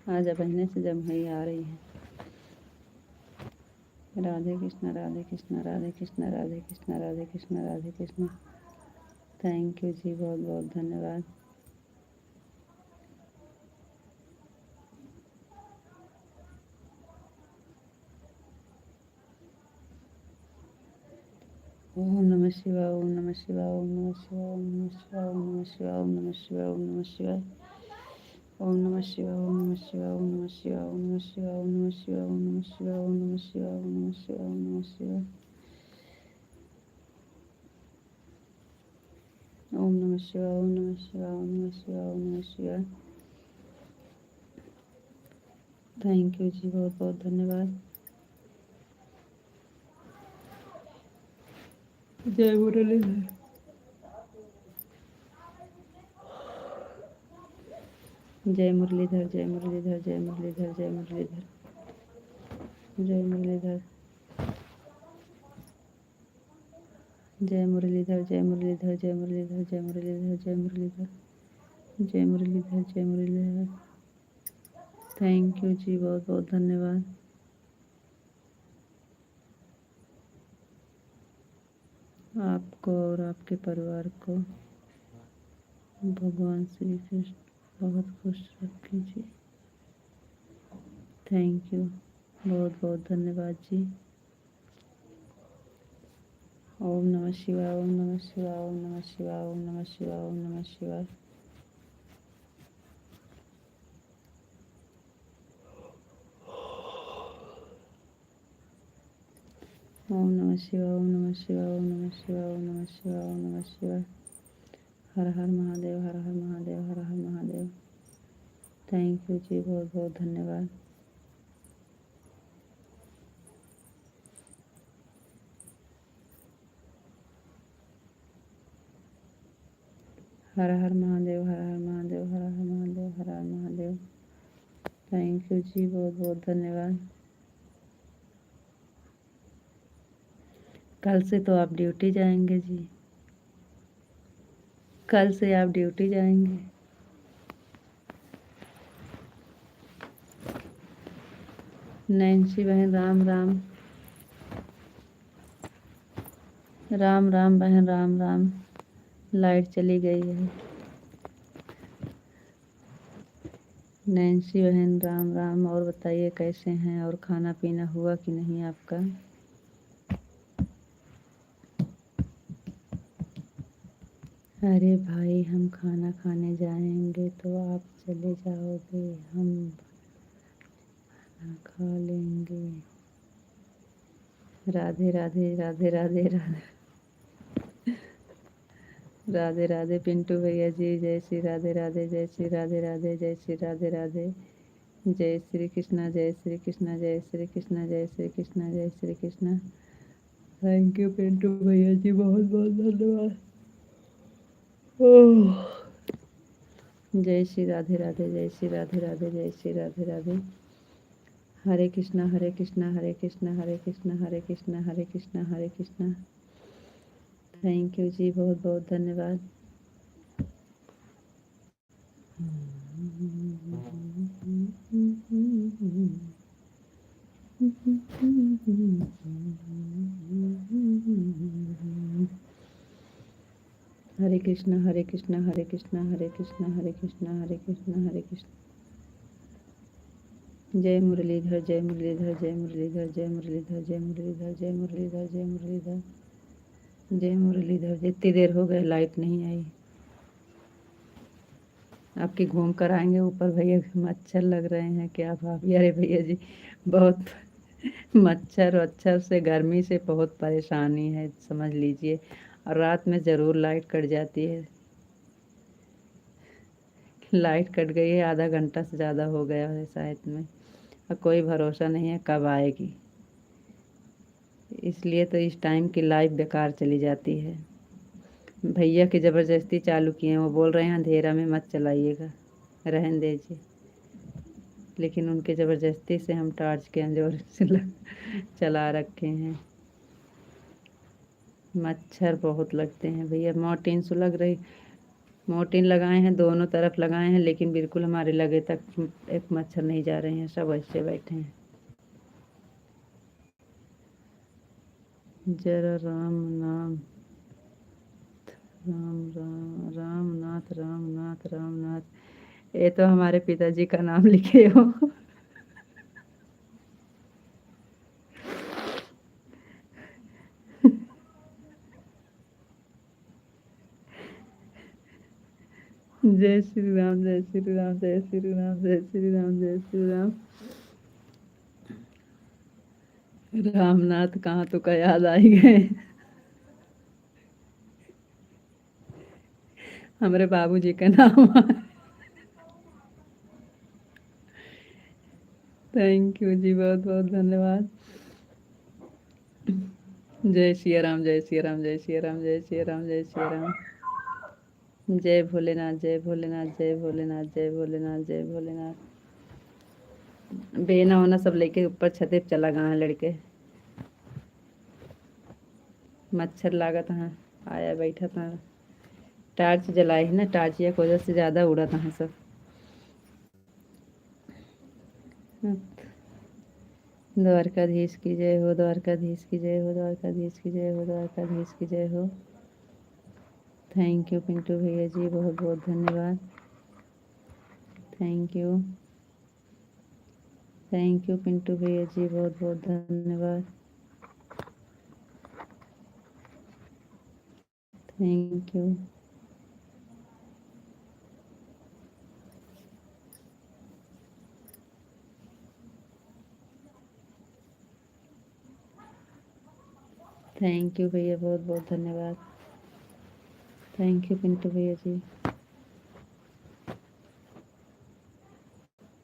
आज बहने से जमुई आ रही है। राधे कृष्ण, राधे कृष्ण, राधे कृष्ण, राधे कृष्ण, राधे कृष्ण, राधे कृष्ण। थैंक यू जी, बहुत बहुत धन्यवाद। ओम नमः शिवाय, ओम नमः शिवाय, ओम नमः शिवाय, ओम नमः शिवाय, ओम नमः शिवाय, ओम नमः शिवाय, ओम नमः शिवाय। ओम नमः शिवाय, ओम नमः शिवाय, ओम नमः शिवाय, ओम नमः शिवाय, ओम नमः शिवाय, ओम नमः शिवाय, ओम नमः शिवाय, ओम नमः शिवाय, ओम नमः शिवाय। ओम नमः शिवाय, ओम नमः शिवाय, ओम नमः शिवाय, ओम नमः शिवाय। थैंक यू जी, बहुत बहुत धन्यवाद। जय मुरलीधर। जय मुरलीधर, जय मुरलीधर, जय मुरलीधर, जय मुरलीधर, जय मुरलीधर, जय मुरलीधर, जय मुरलीधर, जय मुरलीधर, जय मुरलीधर, जय मुरलीधर, जय मुरलीधर, जय मुरलीधर। थैंक यू जी, बहुत बहुत धन्यवाद। आपको और आपके परिवार को भगवान श्री कृष्ण बहुत खुश रखे जी। थैंक यू, बहुत बहुत धन्यवाद जी। ओम नमः शिवाय, ओम नमः शिवाय, ओम नमः शिवाय, ओम नमः शिवाय, ओम नमः शिवाय। ओम नमः शिवाय, ओम नमः शिवाय, ओम नमः शिवाय, ओम नमः शिवाय, ओम नमः शिवाय। हर हर महादेव, हर हर महादेव, हर हर महादेव। थैंक यू जी, बहुत बहुत धन्यवाद। हर हर महादेव, हर हर महादेव, हर हर महादेव, हर हर महादेव। थैंक यू जी, बहुत बहुत धन्यवाद। कल से तो आप ड्यूटी जाएंगे जी। कल से आप ड्यूटी जाएंगे। नैन्सी बहन, राम राम। राम राम बहन, राम राम। लाइट चली गई है। नैन्सी बहन, राम राम। और बताइए कैसे हैं, और खाना पीना हुआ कि नहीं आपका? अरे भाई, हम खाना खाने जाएंगे तो आप चले जाओगे, हम खाना खा लेंगे। राधे राधे, राधे राधे, राधे राधे राधे पिंटू भैया जी। जय श्री राधे राधे, जय श्री राधे राधे, जय श्री राधे राधे। जय श्री कृष्णा, जय श्री कृष्णा, जय श्री कृष्णा, जय श्री कृष्णा, जय श्री कृष्णा। थैंक यू पिंटू भैया जी, बहुत बहुत धन्यवाद। ओह। जय श्री राधे राधे, जय श्री राधे राधे, जय श्री राधे राधे। हरे कृष्णा, हरे कृष्णा, हरे कृष्णा, हरे कृष्णा, हरे कृष्णा, हरे कृष्णा, हरे कृष्णा। थैंक यू जी, बहुत बहुत धन्यवाद। हरे कृष्णा, हरे कृष्णा, हरे कृष्णा, हरे कृष्णा, हरे कृष्णा, हरे कृष्णा, हरे कृष्णा। जय मुरलीधर, जय मुरलीधर, जय मुरलीधर, जय मुरलीधर, जय मुरलीधर, जय मुरलीधर, जय मुरलीधर, जय मुरलीधर। जितनी देर हो गए लाइट नहीं आई। आपके घूम कर आएंगे ऊपर भैया। मच्छर लग रहे हैं क्या भाभी? अरे भैया जी, बहुत मच्छर वच्छर से, गर्मी से बहुत परेशानी है, समझ लीजिए। और रात में ज़रूर लाइट कट जाती है। लाइट कट गई है, आधा घंटा से ज़्यादा हो गया है शायद में, और कोई भरोसा नहीं है कब आएगी। इसलिए तो इस टाइम की लाइफ बेकार चली जाती है। भैया की ज़बरदस्ती चालू किए हैं, वो बोल रहे हैं अंधेरा में मत चलाइएगा, रहने दीजिए, लेकिन उनके ज़बरदस्ती से हम टॉर्च के जोर से चला रखे हैं। मच्छर बहुत लगते हैं भैया, मोर्टीन सुलग रही, मोर्टीन लगाए हैं, दोनों तरफ लगाए हैं, लेकिन बिल्कुल हमारे लगे तक एक मच्छर नहीं जा रहे हैं, सब ऐसे बैठे हैं। जरा राम नाम, राम राम रामनाथ रामनाथ रामनाथ, ये तो हमारे पिताजी का नाम लिखे हो। जय श्री राम, जय श्री राम, जय श्री राम, जय श्री राम, जय श्री राम। रामनाथ कहाँ तो का याद आई गए। हमारे बाबूजी का नाम। थैंक यू जी, बहुत बहुत धन्यवाद। जय सिया राम, जय सिया राम, जय सिया राम, जय सिया राम, जय सिया राम। जय भोलेनाथ, जय भोलेनाथ, जय भोलेनाथ, जय भोलेनाथ, जय भोलेनाथ। बेना होना सब लेके ऊपर छत पे चला गया है लड़के। मच्छर लागत हाँ, आया बैठा था, टार्च जलाई है ना, टार्चिया की वजह से ज़्यादा उड़ा था सब। द्वारकाधीश की जय हो, द्वारकाधीश की जय हो, द्वारकाधीश की जय हो, द्वारकाधीश की जय हो। थैंक यू पिंटू भैया जी, बहुत बहुत धन्यवाद। Thank you, thank you Pintu भैया जी, बहुत बहुत धन्यवाद। Thank you. थैंक यू भैया, बहुत बहुत धन्यवाद। थैंक यू पिंटू भैया जी,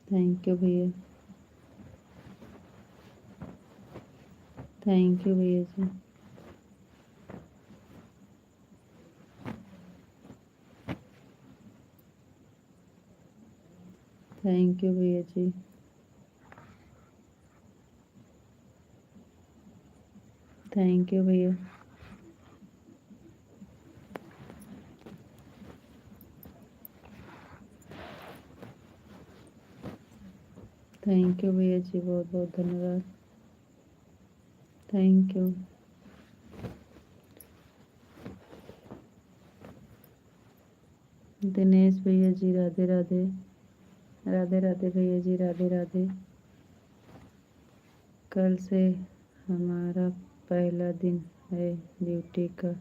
थैंक यू भैया, थैंक यू भैया जी। थैंक यू भैया जी, थैंक यू भैया। थैंक यू भैया जी, बहुत बहुत धन्यवाद। Thank you. दिनेश भैया जी, राधे राधे, राधे राधे भैया जी, राधे राधे। कल से हमारा पहला दिन है ड्यूटी का।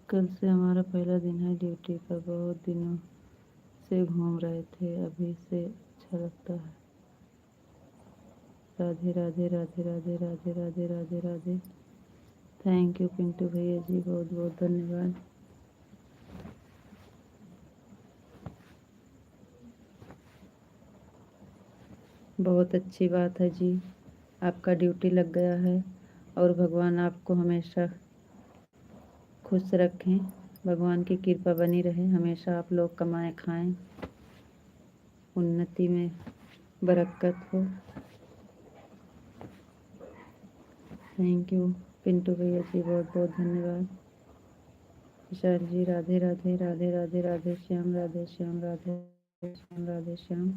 कल से हमारा पहला दिन है ड्यूटी का, बहुत दिनों से घूम रहे थे, अभी से अच्छा लगता है। राधे राधे, राधे राधे, राधे राधे, राधे राधे। थैंक यू पिंटू भैया जी, बहुत बहुत धन्यवाद। बहुत अच्छी बात है जी, आपका ड्यूटी लग गया है, और भगवान आपको हमेशा खुश रखें, भगवान की कृपा बनी रहे, हमेशा आप लोग कमाएं खाएं, उन्नति में बरकत हो। थैंक यू पिंटू भैया जी, बहुत बहुत धन्यवाद। विशाल जी, राधे राधे, राधे राधे, राधे श्याम, राधे श्याम, राधे श्याम, राधे श्याम।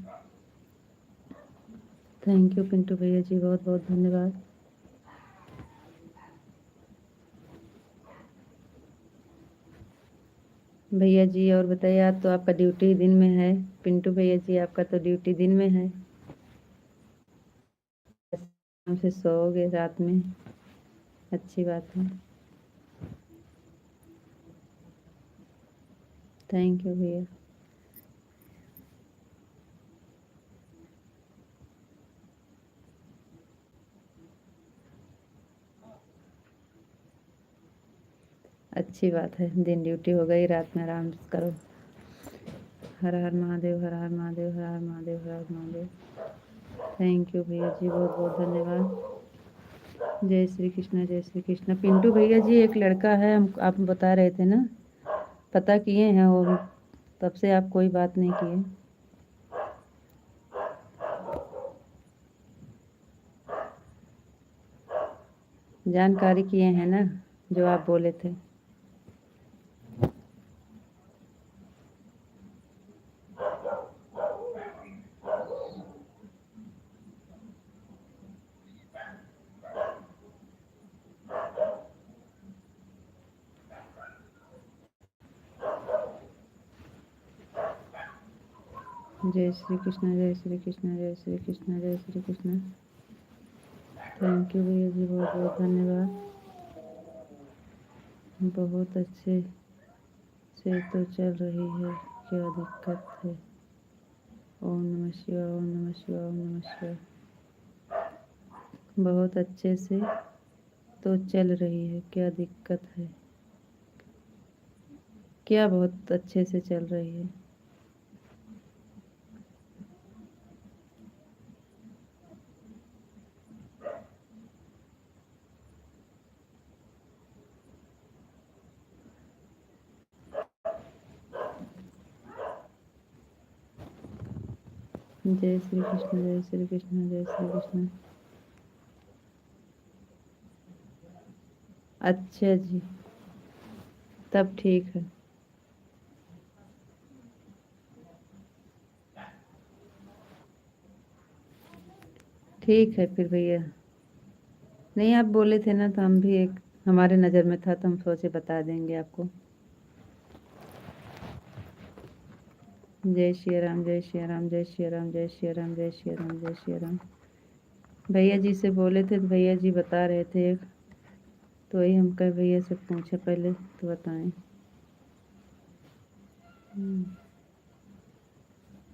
थैंक यू पिंटू भैया जी, बहुत बहुत धन्यवाद। भैया जी और बताइए, आज तो आपका ड्यूटी दिन में है, पिंटू भैया जी आपका तो ड्यूटी दिन में है, हमसे सोओगे रात में, अच्छी बात है। थैंक यू भैया। अच्छी बात है, दिन ड्यूटी हो गई, रात में आराम करो। हर हर महादेव, हर हर महादेव, हर हर महादेव, हर हर महादेव। थैंक यू भैया जी, बहुत बहुत धन्यवाद। जय श्री कृष्ण, जय श्री कृष्ण। पिंटू भैया जी, एक लड़का है, हम आप बता रहे थे ना, पता किए हैं वो, तब से आप कोई बात नहीं किए। जानकारी किए हैं ना, जो आप बोले थे। जय श्री कृष्ण, जय श्री कृष्ण, जय श्री कृष्ण, जय श्री कृष्ण। थैंक यू भैया जी, बहुत बहुत धन्यवाद। बहुत अच्छे से तो चल रही है, क्या दिक्कत है? ओम नमः शिवाय, ओम नमः शिवाय, ओम नमः शिवाय। बहुत अच्छे से तो चल रही है, क्या दिक्कत है? क्या बहुत अच्छे से चल रही है? जय श्री कृष्ण, जय श्री कृष्ण, जय श्री कृष्ण। अच्छा जी, तब ठीक है। ठीक है फिर भैया। नहीं, आप बोले थे ना, तो हम भी एक हमारे नज़र में था, तो हम सोचे बता देंगे आपको। जय श्री राम, जय श्री राम, जय श्री राम, जय श्री राम, जय श्री राम, जय श्री राम। भैया जी से बोले थे, तो भैया जी बता रहे थे, तो वही हम कह भैया से पूछे पहले तो बताएं।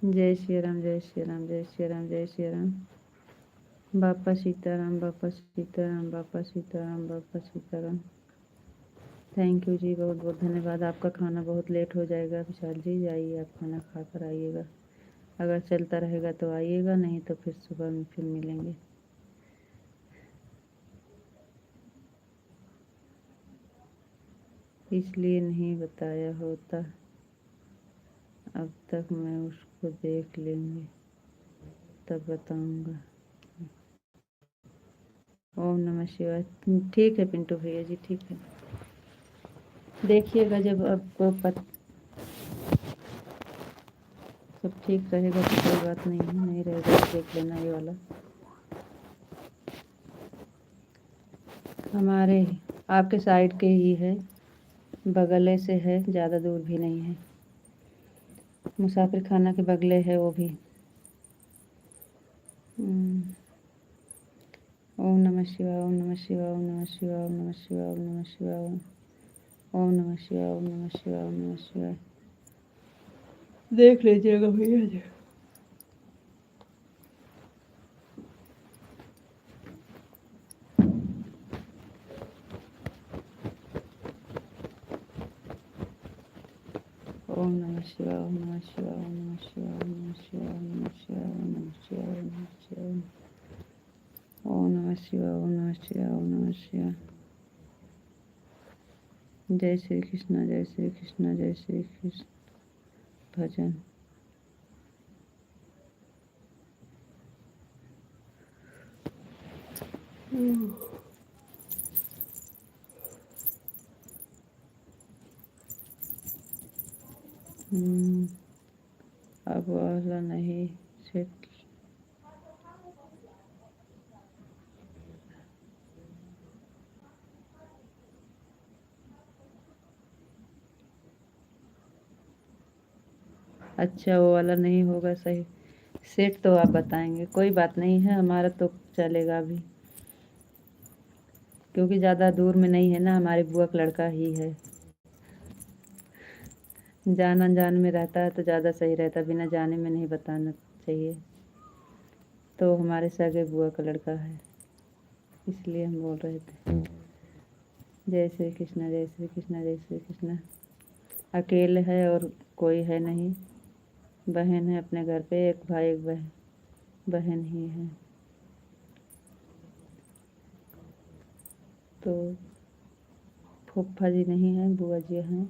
जय श्री राम, जय श्री राम, जय श्री राम, जय श्री राम। बापा सीताराम, बापा सीताराम, बापा सीताराम, बापा सीताराम। थैंक यू जी, बहुत बहुत धन्यवाद। आपका खाना बहुत लेट हो जाएगा विशाल जी, जाइए आप खाना खा कर आइएगा। अगर चलता रहेगा तो आइएगा, नहीं तो फिर सुबह में फिर मिलेंगे। इसलिए नहीं बताया होता, अब तक मैं उसको देख लेंगे तब बताऊंगा। ओम नमः शिवाय। ठीक है पिंटू भैया जी, ठीक है। देखिएगा जब आपको सब ठीक रहेगा तो कोई बात नहीं है, नहीं रहेगा तो देख लेना ये वाला। हमारे आपके साइड के ही है, बगले से है, ज़्यादा दूर भी नहीं है। मुसाफिर खाना के बगले है वो भी। ओम नमः शिवाय, ओम नमः शिवाय, ओम नमः शिवाय, ओम नमः शिवाय, ओम नमः शिवाय, ओम नमः शिवाय, ओम नमः शिवाय, ओम नमः शिवाय। देख लीजिएगा भैया जी। ओम नमः शिवाय, ओम नमः शिवाय, ओम नमः शिवाय, ओम नमः शिवाय, ओम नमः शिवाय, ओम नमः शिवाय, ओम नमः शिवाय, ओम नमः शिवाय, ओम नमः शिवाय, ओम नमः शिवाय। जय श्री कृष्ण, जय श्री कृष्ण, जय श्री कृष्ण। भजन। अब वाला नहीं सेट। अच्छा, वो वाला नहीं होगा सही सेट, तो आप बताएंगे, कोई बात नहीं है, हमारा तो चलेगा अभी, क्योंकि ज़्यादा दूर में नहीं है ना, हमारे बुआ का लड़का ही है। जान अनजान में रहता है तो ज़्यादा सही रहता, बिना जाने में नहीं बताना चाहिए। तो हमारे सगे बुआ का लड़का है, इसलिए हम बोल रहे थे। जय श्री कृष्ण, जय श्री कृष्ण, जय श्री कृष्ण। अकेले है और कोई है नहीं, बहन है अपने घर पे, एक भाई एक बहन ही है। तो फूफा जी नहीं है, बुआ जी हैं,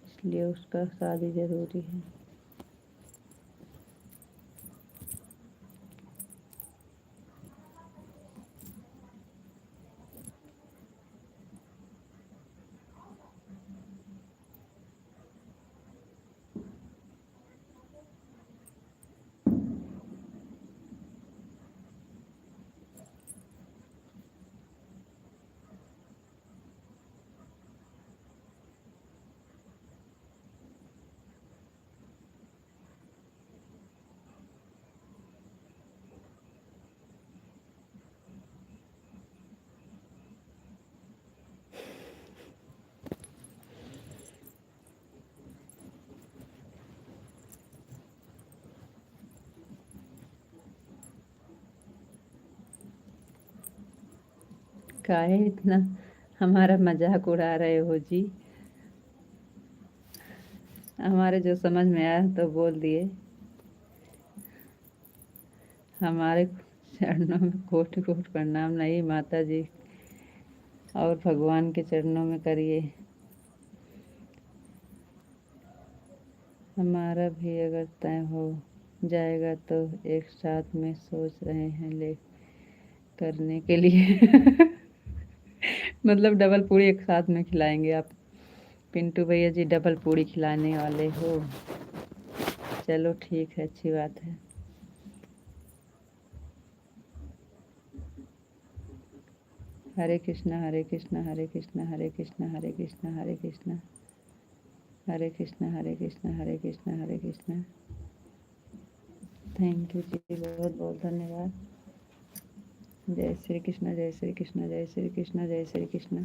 इसलिए उसका शादी ज़रूरी है। काहे इतना हमारा मजाक उड़ा रहे हो जी? हमारे जो समझ में आया तो बोल दिए। हमारे चरणों में कोटि कोटि प्रणाम। नहीं माता जी, और भगवान के चरणों में करिए। हमारा भी अगर तय हो जाएगा तो एक साथ में सोच रहे हैं ले करने के लिए। मतलब डबल पूड़ी एक साथ में खिलाएंगे आप? पिंटू भैया जी डबल पूड़ी खिलाने वाले हो? चलो ठीक है, अच्छी बात है। हरे कृष्णा हरे कृष्णा हरे कृष्णा हरे कृष्णा हरे कृष्णा हरे कृष्णा हरे कृष्णा हरे कृष्णा हरे कृष्णा हरे कृष्णा। थैंक यू जी, बहुत बहुत धन्यवाद। जय श्री कृष्ण, जय श्री कृष्ण, जय श्री कृष्ण, जय श्री कृष्ण।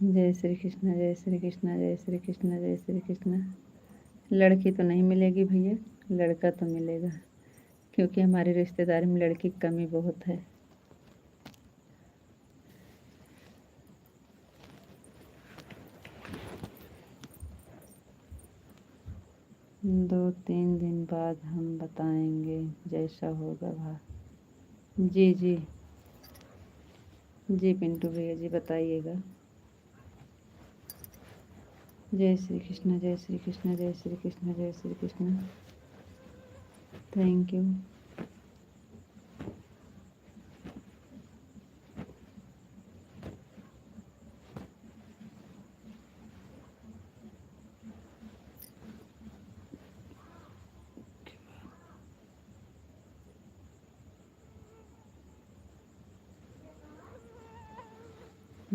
जय श्री कृष्ण, जय श्री कृष्ण, जय श्री कृष्ण, जय श्री कृष्ण। लड़की तो नहीं मिलेगी भैया, लड़का तो मिलेगा, क्योंकि हमारी रिश्तेदारी में लड़की की कमी बहुत है। दो तीन दिन बाद हम बताएंगे, जैसा होगा भा। जी जी जी पिंटू भैया जी बताइएगा। जय श्री कृष्ण, जय श्री कृष्ण, जय श्री कृष्ण, जय श्री कृष्ण। Thank you.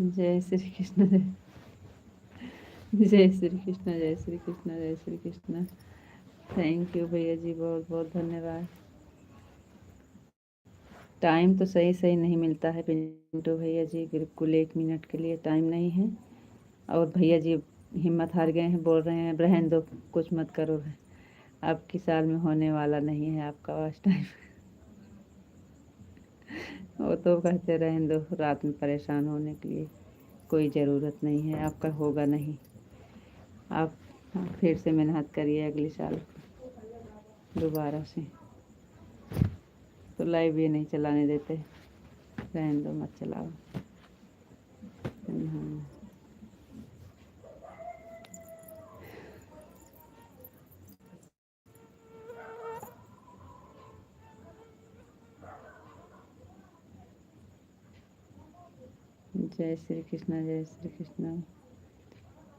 जय श्री कृष्ण, जय श्री कृष्ण, जय श्री कृष्ण, जय श्री कृष्ण। थैंक यू भैया जी, बहुत बहुत धन्यवाद। टाइम तो सही सही नहीं मिलता है पिंटू भैया जी, बिल्कुल 1 मिनट के लिए टाइम नहीं है। और भैया जी हिम्मत हार गए हैं, बोल रहे हैं रहने दो, कुछ मत करो, अब की साल में होने वाला नहीं है आपका वास्ट टाइम। वो तो कहते रहने दो, रात में परेशान होने के लिए कोई ज़रूरत नहीं है, आपका होगा नहीं। आप फिर से मेहनत करिए अगले साल दोबारा से। तो लाइव ये नहीं चलाने देते, रहने दो, मत चलाओ। हाँ। जय श्री कृष्ण, जय श्री कृष्ण।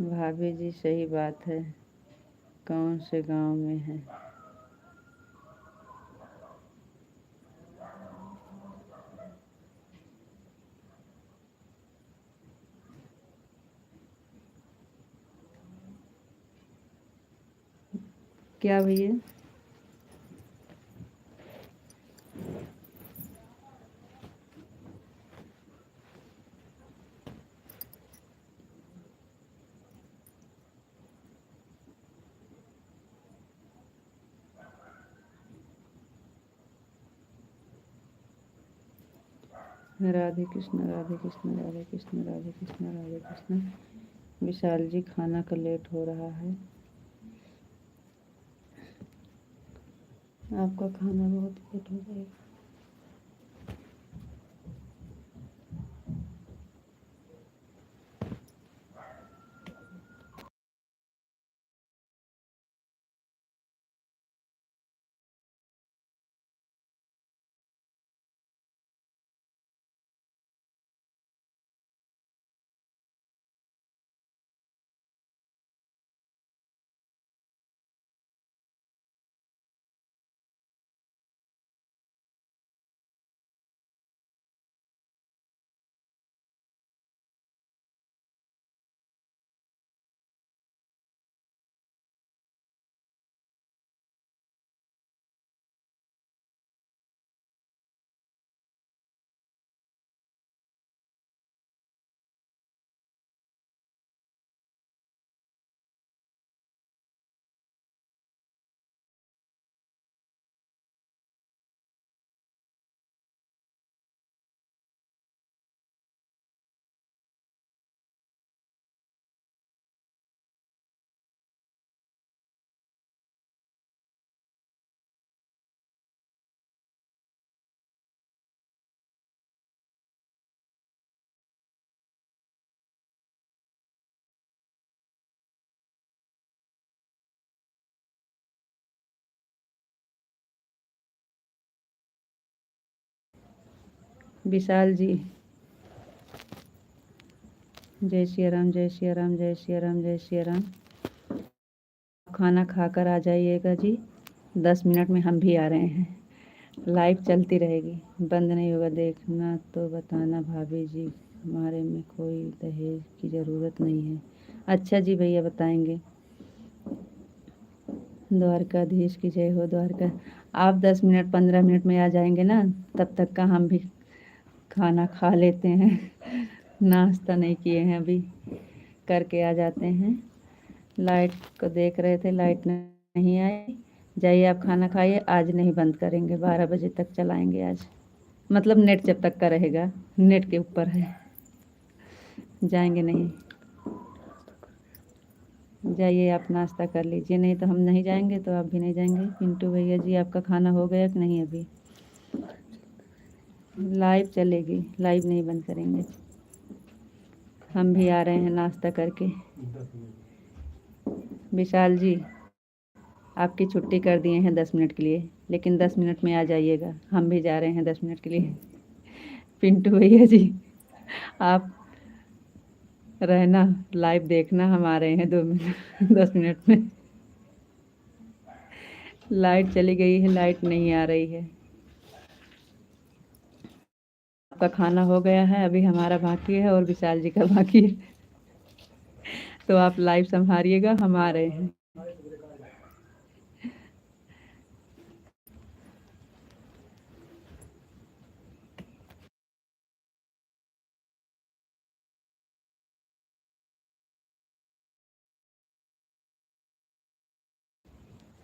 भाभी जी सही बात है, कौन से गांव में है? क्या भैया? राधे कृष्ण राधे कृष्ण राधे कृष्ण राधे कृष्ण राधे कृष्ण। विशाल जी खाना का लेट हो रहा है। आपका खाना बहुत लेट हो जाएगा। विशाल जी, जय श्री राम जय श्री राम जय श्री राम जय श्री राम। खाना खाकर आ जाइएगा जी। 10 मिनट में हम भी आ रहे हैं। लाइव चलती रहेगी, बंद नहीं होगा। देखना तो बताना भाभी जी, हमारे में कोई दहेज की ज़रूरत नहीं है। अच्छा जी भैया बताएंगे। द्वारकाधीश की जय हो। द्वारका आप 10 मिनट 15 मिनट में आ जाएंगे ना, तब तक का हम भी खाना खा लेते हैं। नाश्ता नहीं किए हैं अभी, करके आ जाते हैं। लाइट को देख रहे थे, लाइट नहीं आई। जाइए आप खाना खाइए। आज नहीं बंद करेंगे, 12 बजे तक चलाएंगे आज। मतलब नेट जब तक का रहेगा, नेट के ऊपर है। जाएंगे नहीं। जाइए आप नाश्ता कर लीजिए, नहीं तो हम नहीं जाएंगे तो आप भी नहीं जाएंगे। पिंटू भैया जी आपका खाना हो गया कि नहीं? अभी लाइव चलेगी, लाइव नहीं बंद करेंगे। हम भी आ रहे हैं नाश्ता करके। विशाल जी आपकी छुट्टी कर दिए हैं 10 मिनट के लिए, लेकिन 10 मिनट में आ जाइएगा। हम भी जा रहे हैं 10 मिनट के लिए। पिंटू भैया जी आप रहना, लाइव देखना। हम आ रहे हैं 2 मिनट 10 मिनट में। लाइट चली गई है, लाइट नहीं आ रही है। आपका खाना हो गया है, अभी हमारा बाकी है और विशाल जी का बाकी है। तो आप लाइव संभालिएगा, हम आ रहे हैं।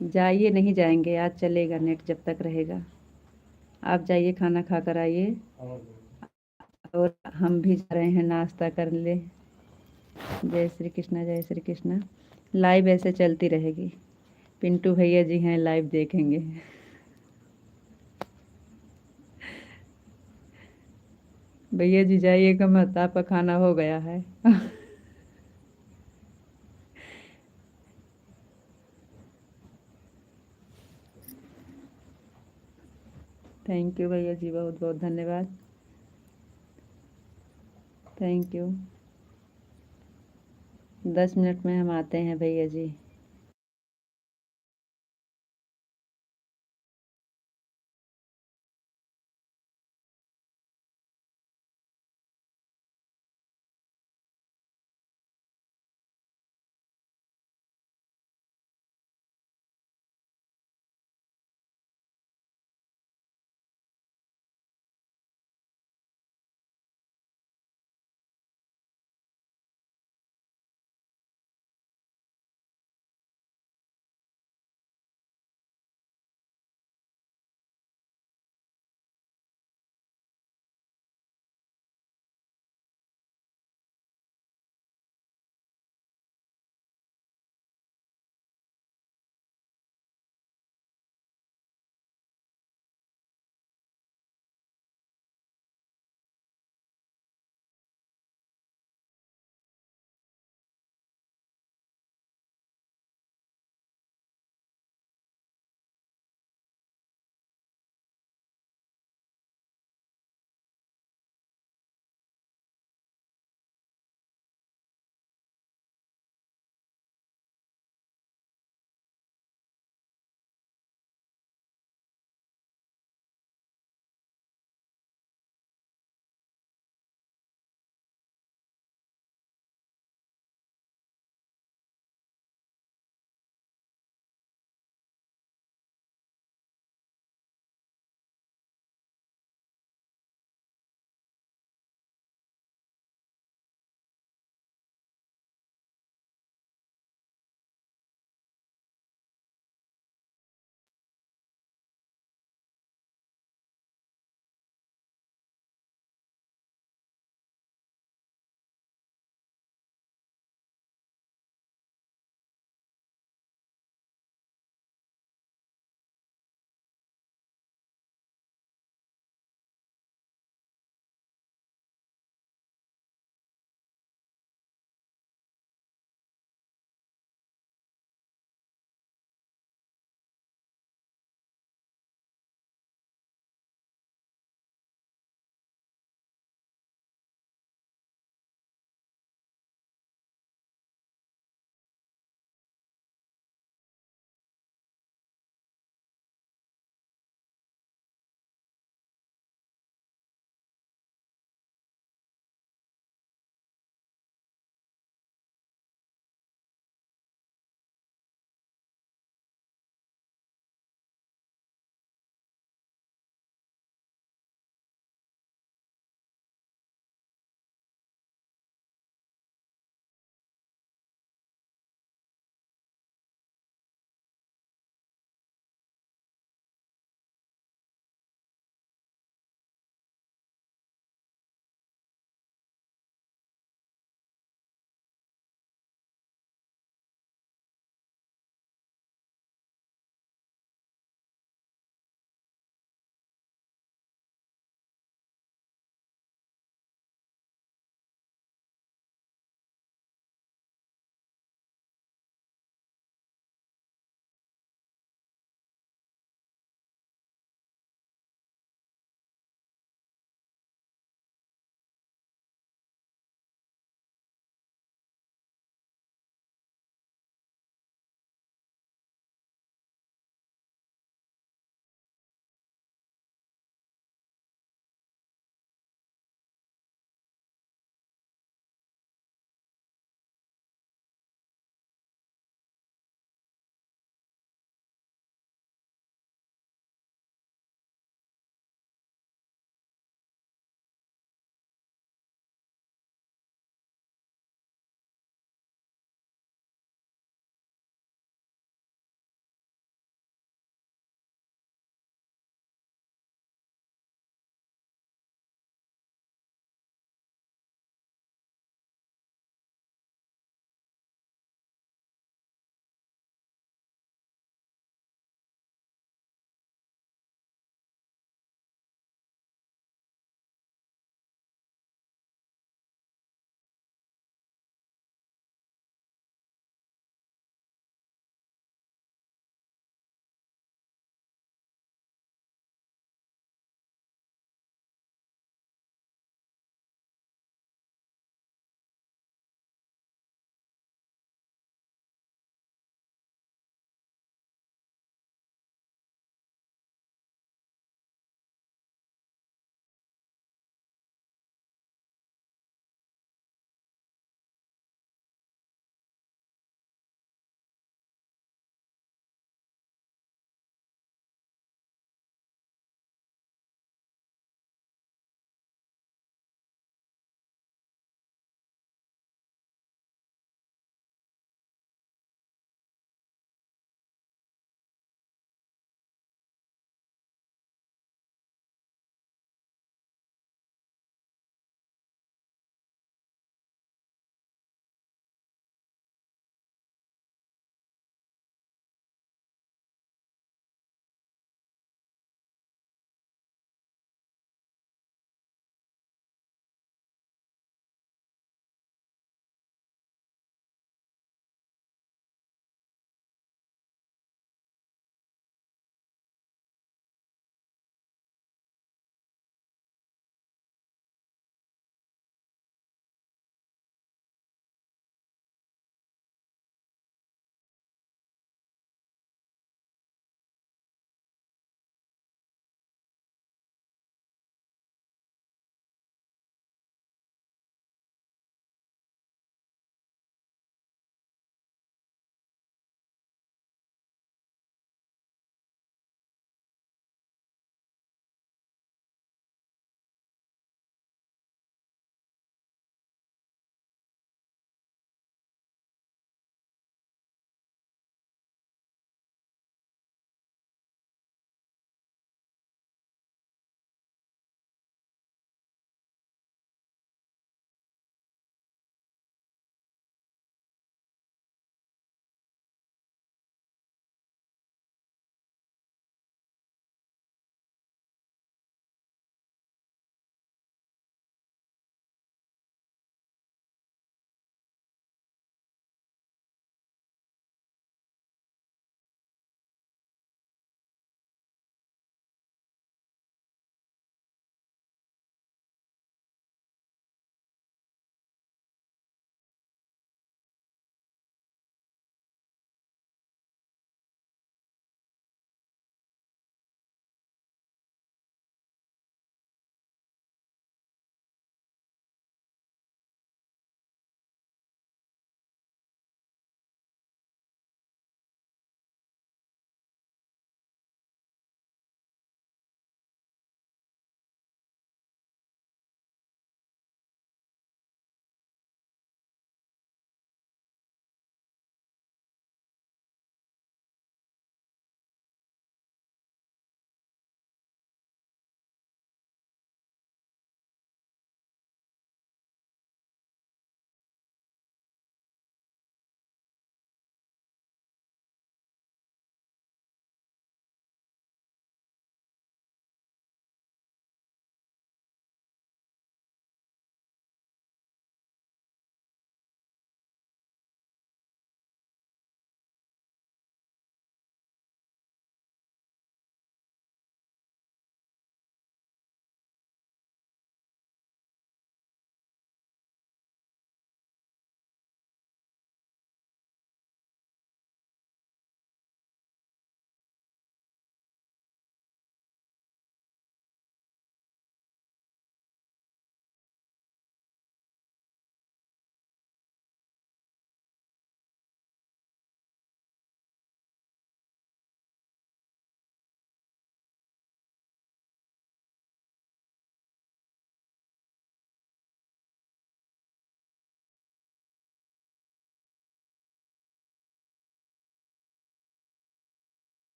जाइए, नहीं जाएंगे आज, चलेगा नेट जब तक रहेगा। आप जाइए, खाना खा कर आइए। और हम भी जा रहे हैं नाश्ता कर ले। जय श्री कृष्णा जय श्री कृष्णा। लाइव ऐसे चलती रहेगी। पिंटू भैया जी हैं, लाइव देखेंगे। भैया जी जाइएगा मत, आपका खाना हो गया है। थैंक यू भैया जी, बहुत बहुत धन्यवाद। Thank you. 10 मिनट में हम आते हैं भैया जी।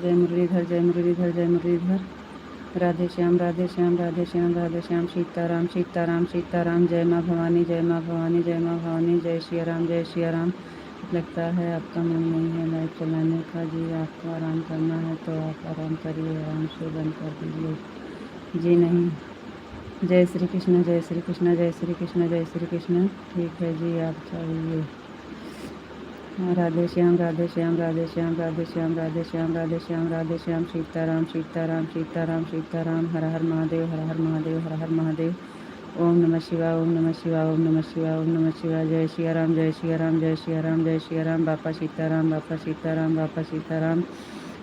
जय मुरलीधर जय मुरलीधर जय मुरलीधर। राधे श्याम राधे श्याम राधे श्याम राधे श्याम। सीताराम सीताराम सीताराम। जय माँ भवानी जय माँ भवानी जय माँ भवानी। जय श्री राम जय श्री राम। लगता है आपका मन नहीं है लाइव चलाने का जी। आपको आराम करना है तो आप आराम करिए, आराम से बंद कर दीजिए जी। नहीं, जय श्री कृष्ण जय श्री कृष्ण जय श्री कृष्ण जय श्री कृष्ण। ठीक है जी, आप चाहिए। राधे श्याम राधे श्याम राधे श्याम राधे श्याम राधे श्याम राधे श्याम राधे श्याम। सीताराम सीताराम सीताराम सीताराम। हर हर महादेव हर हर महादेव हर हर महादेव। ओम नमः शिवाय ओम नमः शिवाय ओम नमः शिवाय ओम नमः शिवाय। जय श्री राम जय श्री राम जय श्री राम जय श्री राम। बापा सीताराम बापा सीताराम बापा सीताराम।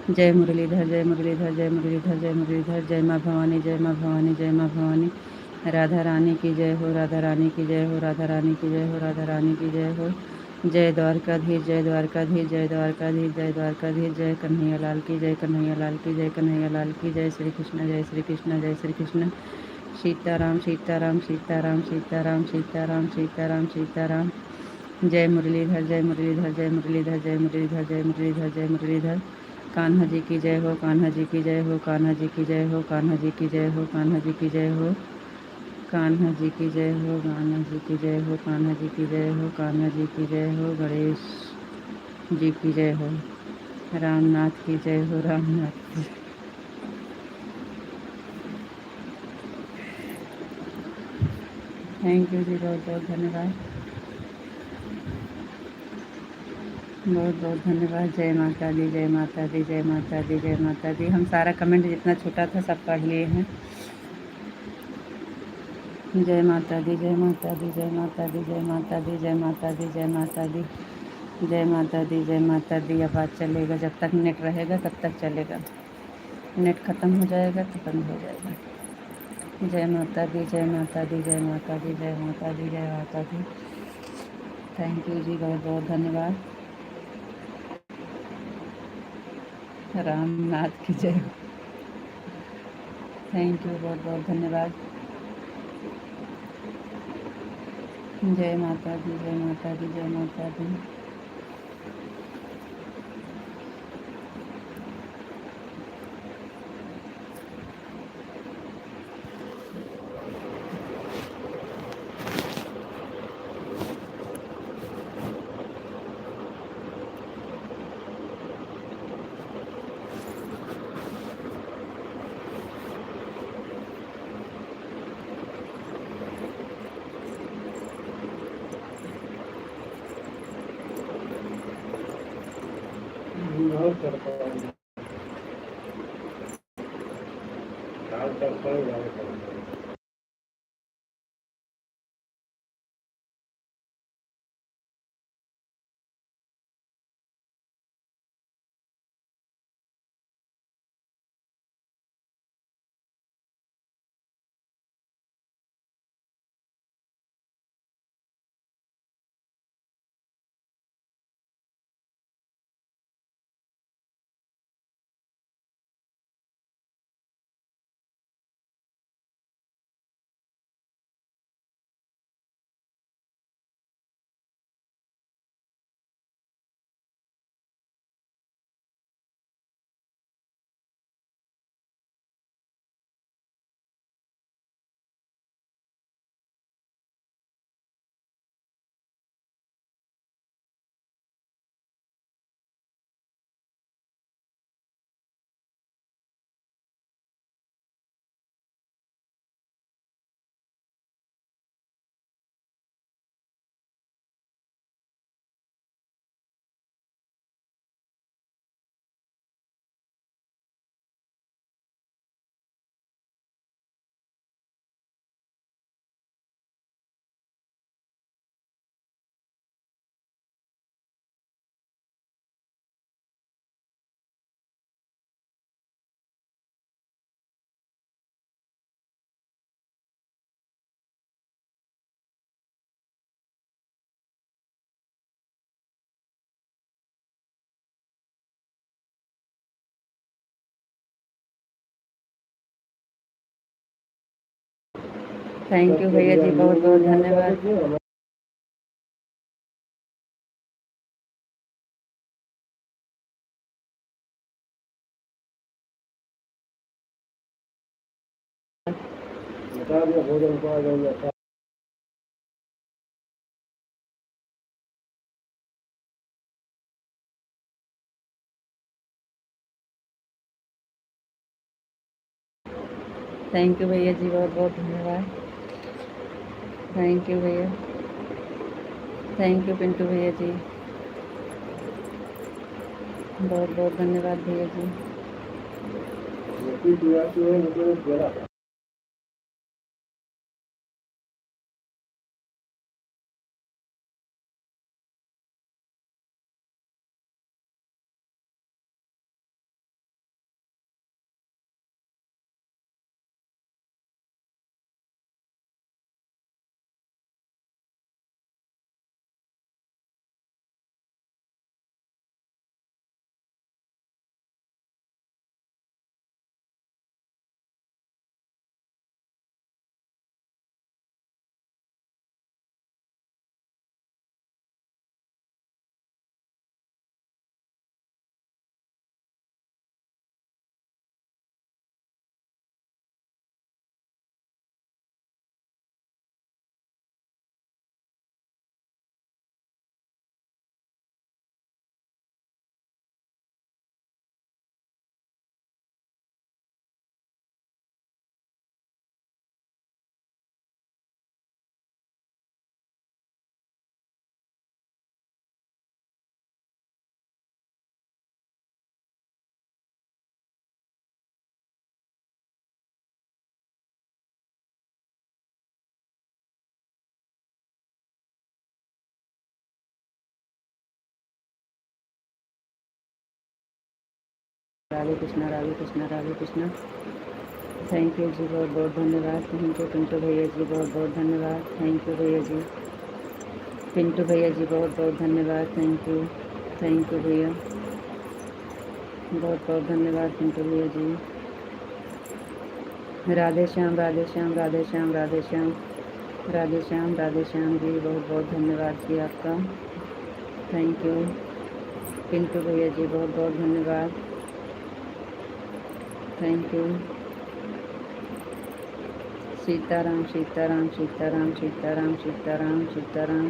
जय मुरलीधर जय मुरलीधर जय मुरलीधर जय मुरलीधर। जय माँ भवानी जय माँ भवानी जय माँ भवानी। राधा रानी की जय हो राधा रानी की जय हो राधा रानी की जय हो राधा रानी की जय हो। जय द्वारकाधीश जय द्वारकाधीश जय द्वारकाधीश जय द्वारकाधीश। जय कन्हैया लाल की जय कन्हैया लाल की जय कन्हैया लाल की। जय श्री कृष्ण जय श्री कृष्ण जय श्री कृष्ण। सीताराम सीताराम सीताराम सीताराम सीताराम सीताराम सीताराम। जय मुरलीधर जय मुरलीधर जय मुरलीधर जय मुरलीधर जय मुरलीधर जय मुरलीधर। कान्हा जी की जय हो कान्हा जी की जय हो कान्हा जी की जय हो कान्हा जी की जय हो कान्हा जी की जय हो कान्हा जी की जय हो कान्हा जी की जय हो कान्हा जी की जय हो कान्हा जी की जय हो। गणेश जी की जय हो। रामनाथ की जय हो रामनाथ की। थैंक यू जी, बहुत बहुत धन्यवाद बहुत बहुत धन्यवाद। जय माता दी जय माता दी जय माता दी जय माता दी। हम सारा कमेंट जितना छोटा था सब पढ़ लिए हैं। जय माता दी जय माता दी जय माता दी जय माता दी जय माता दी जय माता दी जय माता दी जय माता दी। अब बात चलेगा, जब तक नेट रहेगा तब तक चलेगा, नेट ख़त्म हो जाएगा तो बंद हो जाएगा। जय माता दी जय माता दी जय माता दी जय माता दी जय माता दी। थैंक यू जी, बहुत बहुत धन्यवाद। रामनाथ की जय। थैंक यू, बहुत बहुत धन्यवाद। जय माता दी जय माता दी जय माता दी। और कर पाऊंगा थैंक यू भैया जी, बहुत बहुत धन्यवाद। थैंक यू भैया जी, बहुत बहुत धन्यवाद। थैंक यू भैया, थैंक यू पिंटू भैया जी, बहुत बहुत धन्यवाद भैया जी। राधे कृष्णा, राधे कृष्णा, राधे कृष्णा। थैंक यू जी, बहुत बहुत धन्यवाद। थैंक यू पिंटू भैया जी, बहुत बहुत धन्यवाद। थैंक यू भैया जी, पिंटू भैया जी, बहुत बहुत धन्यवाद। थैंक यू भैया, बहुत बहुत धन्यवाद पिंटू भैया जी। राधे श्याम, राधे श्याम, राधे श्याम, राधे श्याम, राधे श्याम, राधे श्याम जी, बहुत बहुत धन्यवाद जी आपका। थैंक यू पिंटू भैया जी, बहुत बहुत धन्यवाद। Thank you. Sitaram, Sitaram, Sitaram, Sitaram, Sitaram, Sitaram.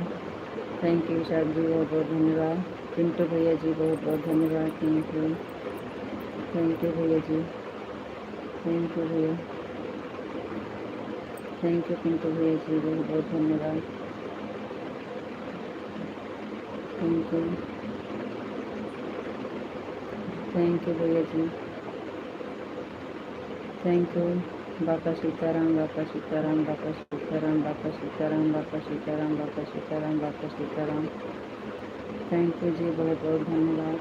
Thank you साहब जी, बहुत बहुत धन्यवाद। पिंटू भैया जी, बहुत बहुत धन्यवाद। थैंक यू भैया जी, थैंक यू भैया, थैंक यू पिंटू भैया जी, बहुत बहुत धन्यवाद। थैंक यू भैया जी, थैंक यू। बापा सीताराम, बापा सीताराम, बापा सीताराम, बापा सीताराम, बापा सीताराम, बापा सीताराम, बापा सीताराम। थैंक यू जी, बहुत बहुत धन्यवाद।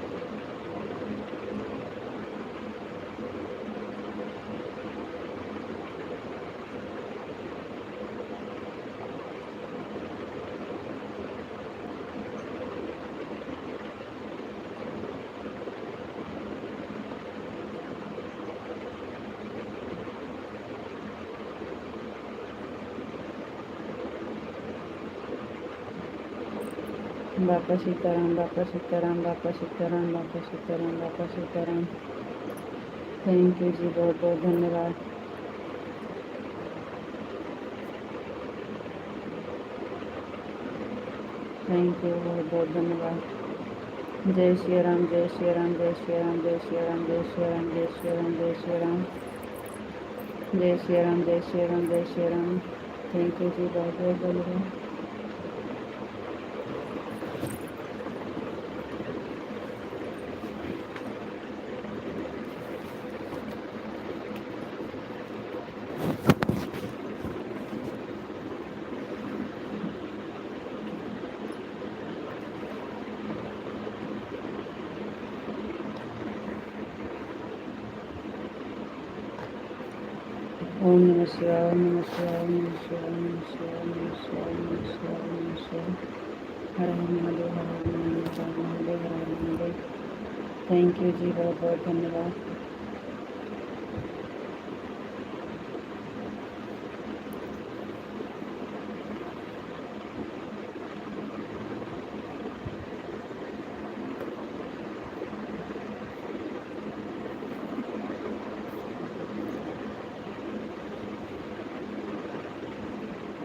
बापा सीताराम, बापा सीताराम, बापा सीताराम, बापा सीताराम, बापा सीताराम। थैंक यू जी, बहुत बहुत धन्यवाद। थैंक यू, बहुत बहुत धन्यवाद। जय श्री राम, जय श्री राम, जय श्री राम, जय श्री राम, जय श्री राम, जय श्री राम, जय श्री राम, जय श्री राम, जय श्री राम, जय श्री राम। थैंक यू जी, बहुत बहुत धन्यवाद। ओम नमः शिवाय, ओम नमः शिवाय, ओम नमः शिवाय, ओम नमः शिवाय, ओम नमः शिवाय, ओम नमः शिवाय, ओम नमः शिवाय। हर हर महादेव, हर हर महादेव, हर हर महादेव। थैंक यू जी, बहुत बहुत धन्यवाद।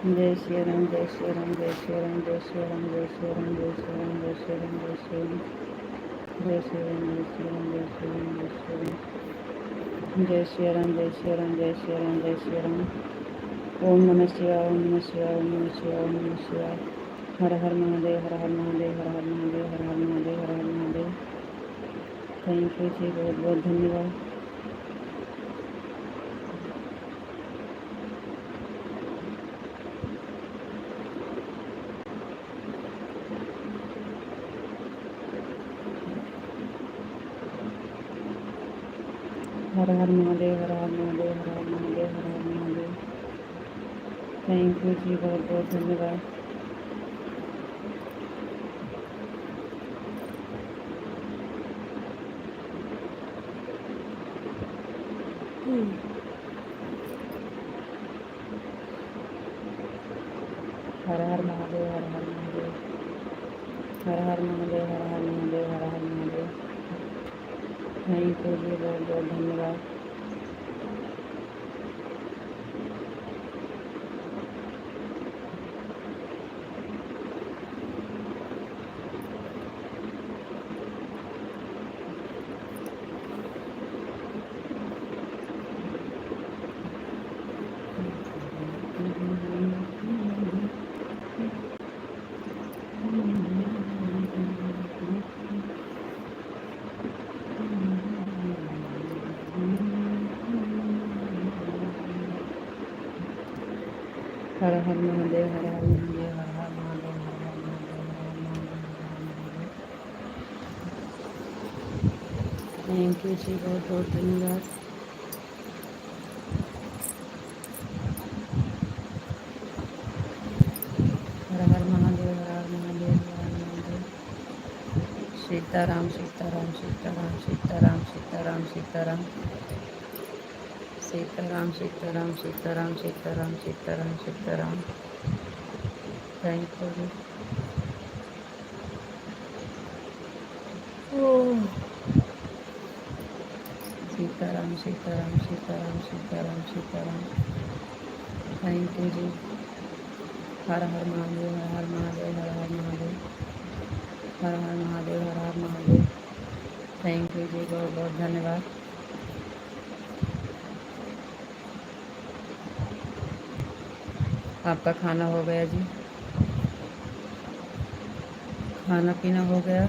जय श्री राम, जय श्री राम, जय श्री राम, जय श्री राम, जय श्री राम, जय श्री राम, जय श्री राम, जय श्री राम, जय श्री राम, जय श्री राम, जय श्री राम, जय श्री राम, जय श्री राम, जय श्री राम, जय श्री राम, जय श्री राम। ओम नमः शिवाय, ओम नमः शिवाय, ओम नमः शिवाय, ओम नमः शिवाय। हर हर महादेव, हर हर महादेव, हर हर महादेव, हर हर महादेव, हर हर महादेव। थैंक यू जी, बहुत बहुत धन्यवाद। हर हर महादेव, हर हर महादेव, हर हर महादेव, हर हर महादेव। थैंक यू जी, बहुत बहुत धन्यवाद। हर हर महादेव, हर हर महादेव, हर हर महादेव, हर हर महादेव, हर हर महादेव। थैंक यू जी, बहुत बहुत धन्यवाद। हर हर महादेव, हर हर महादेव, हर हर महादेव, हर हर महादेव, हर हर महादेव। थैंक यू जी, बहुत बहुत धन्यवाद। हर हर महादेव, हर हर महादेव, हर हर महादेव। सीताराम, सीताराम, सीताराम, सीताराम, सीताराम, सीताराम, सीताराम, सीताराम, सीताराम, सीताराम, सीताराम, सीताराम। थैंक यू जी। Sitaram, Sitaram, Sitaram, Sitaram, Sitaram. Thank you ji. Her Har Mahadev, Har Har Mahadev, Har Har Mahadev, Har Har Mahadev, Har Har Mahadev. Thank you जी, बहुत बहुत धन्यवाद। आपका खाना हो गया जी? खाना पीना हो गया?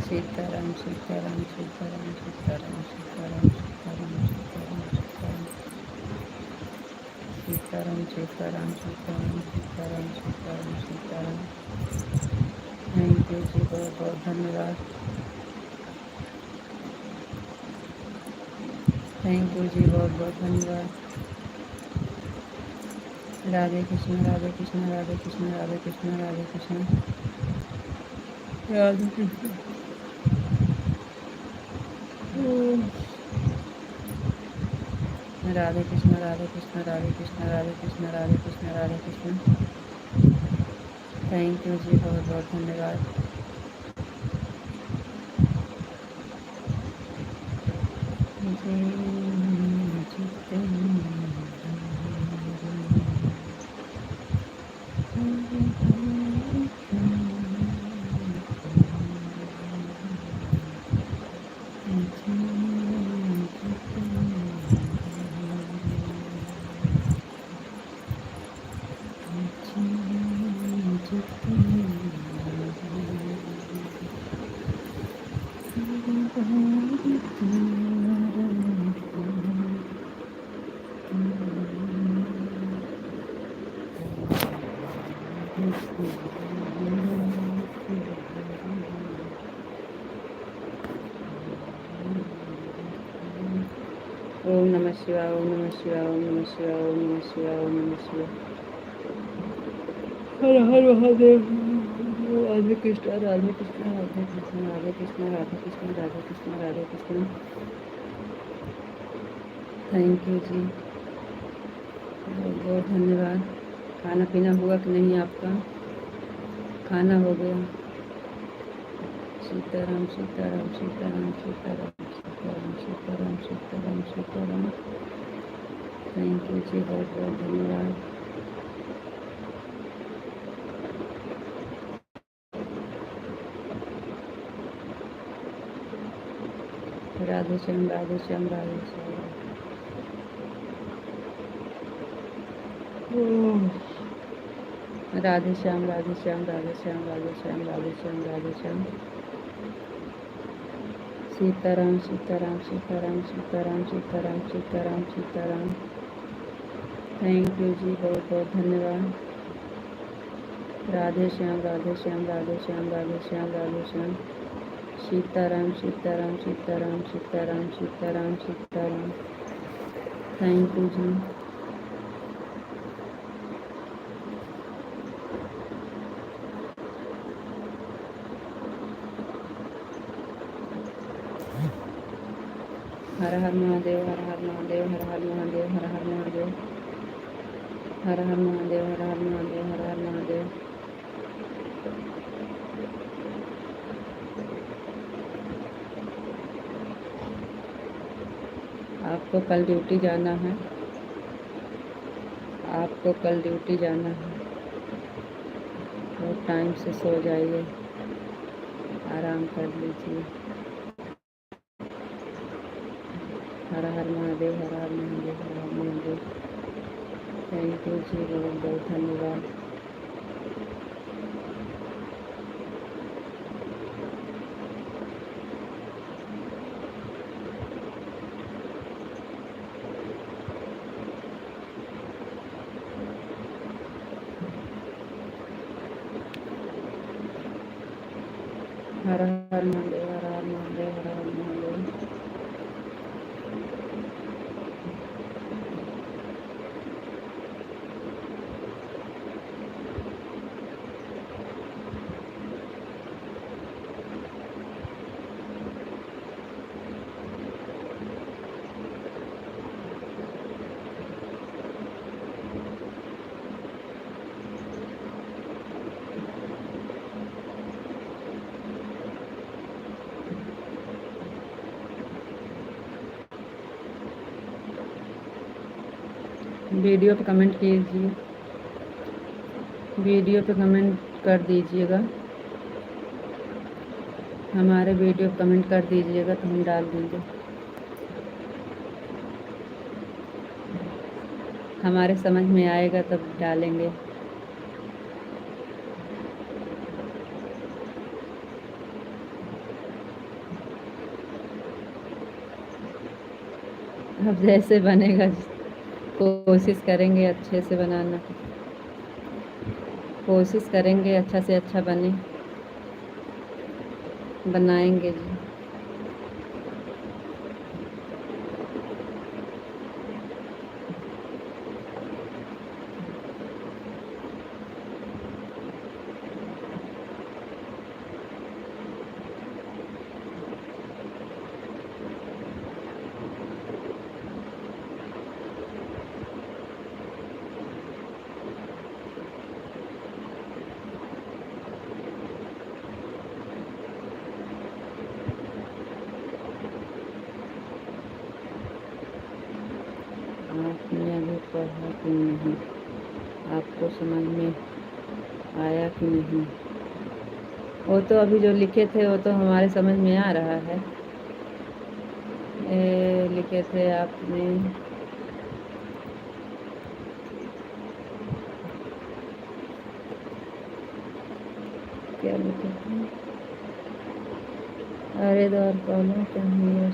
सीताराम, सीताराम, सीताराम, सीताराम, सीताराम, सीताराम, सीताराम, सीताराम, सीताराम, सीताराम, सीताराम, सीताराम, सीताराम। थैंक यू जी, बहुत बहुत धन्यवाद। थैंक यू जी, बहुत बहुत धन्यवाद। राधे कृष्ण, राधे कृष्ण, राधे कृष्ण, राधे कृष्ण, राधे कृष्ण, राधे कृष्ण। राधे कृष्ण, राधे कृष्ण, राधे कृष्ण, राधे कृष्ण, राधे कृष्ण, राधे कृष्ण। थैंक यू जी, बहुत बहुत धन्यवाद। ओम नमः शिवाय, ओम नमः शिवाय, ओम नमः शिवाय, ओम नमः शिवाय, ओम नमः शिवाय। हर हर महादेव। राधे कृष्ण, राधे कृष्ण, राधे कृष्ण, राधे कृष्ण, राधे कृष्ण, राधे कृष्ण, राधे कृष्ण। थैंक यू जी, बहुत बहुत धन्यवाद। खाना पीना हुआ कि नहीं आपका? खाना हो गया। सीताराम सीताराम सीताराम सीताराम सीताराम सीताराम सीताराम सीताराम। थैंक यू जी, बहुत बहुत धन्यवाद। राधे श्याम राधे श्याम राधे श्याम। राधे श्याम राधे श्याम राधे श्याम राधे श्याम राधे श्याम राधे श्याम। सीताराम सीताराम सीताराम सीताराम सीताराम सीताराम सीताराम। थैंक यू जी, बहुत बहुत धन्यवाद। राधे श्याम राधे श्याम राधे श्याम राधे श्याम राधे श्याम। सीताराम सीताराम सीताराम सीताराम सीताराम सीताराम। थैंक यू जी। हर हर महादेव हर हर महादेव हर हर महादेव हर हर महादेव हर हर महादेव हर हर महादेव हर हर महादेव। आपको कल ड्यूटी जाना है, आपको कल ड्यूटी जाना है, तो टाइम से सो जाइए, आराम कर लीजिए। हर हर महादेव हर हर महादेव हर हर महादेव। थैंक यू जी, बहुत बहुत धन्यवाद। हर हर महादेव हर हर महादेव हर हर महादेव। वीडियो पे कमेंट कीजिए, वीडियो पे कमेंट कर दीजिएगा, हमारे वीडियो पे कमेंट कर दीजिएगा तो हम डाल देंगे। हमारे समझ में आएगा तब डालेंगे। अब जैसे बनेगा कोशिश करेंगे अच्छे से बनाना, कोशिश करेंगे अच्छा से अच्छा बने, बनाएंगे जी। आपने अभी पढ़ा कि नहीं, आपको समझ में आया कि नहीं? वो तो अभी जो लिखे थे वो तो हमारे समझ में आ रहा है। लिखे थे आपने, क्या लिखे थे? अरे द्वार पालो चाहिए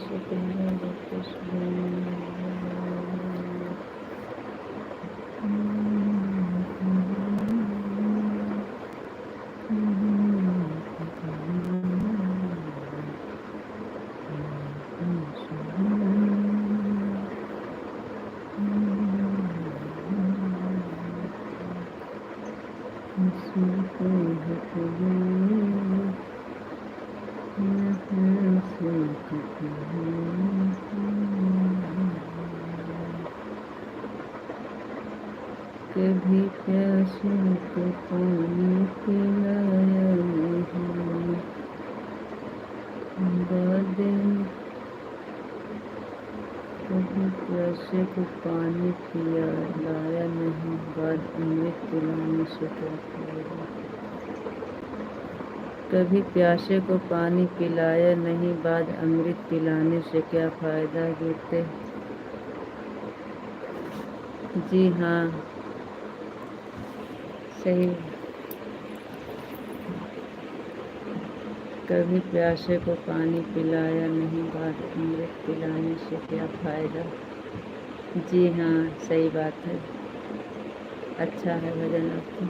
कभी प्यासे को पानी पिलाया नहीं, बादे कभी प्यासे को पानी पिलाया नहीं, बाद अमृत पिलाने से क्या फायदा। कभी प्यासे को पानी पिलाया नहीं, बाद अमृत पिलाने से क्या फायदा। गीते जी हाँ, सही। कभी प्यासे को पानी पिलाया नहीं, बाद अमृत पिलाने से क्या फ़ायदा। जी हाँ, सही बात है। अच्छा है भजन आपका।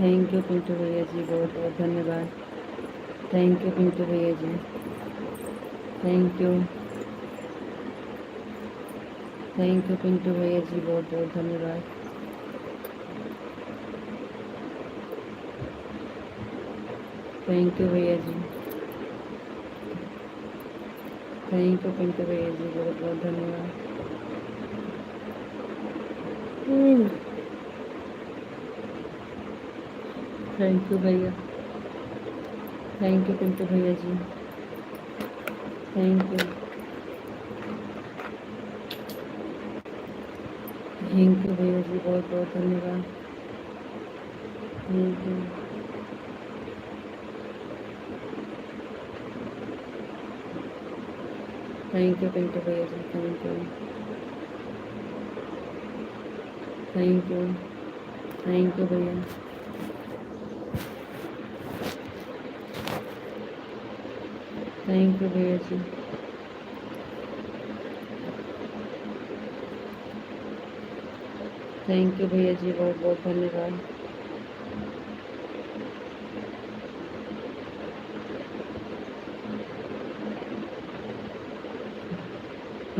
थैंक यू पिंटू भैया जी, बहुत बहुत धन्यवाद। थैंक यू पिंटू भैया जी, thank you. Thank you Pintu भैया जी, बहुत बहुत धन्यवाद। थैंक यू भैया जी, थैंक यू पिंटू भैया जी, बहुत बहुत धन्यवाद। थैंक यू भैया, थैंक यू पिंटू भैया जी, थैंक यू। थैंक यू भैया जी, बहुत बहुत धन्यवाद। Thank you. Thank you Pintu भैया जी, thank you. Thank you, thank you भैया। थैंक यू भैया जी, थैंक यू भैया जी, बहुत बहुत धन्यवाद।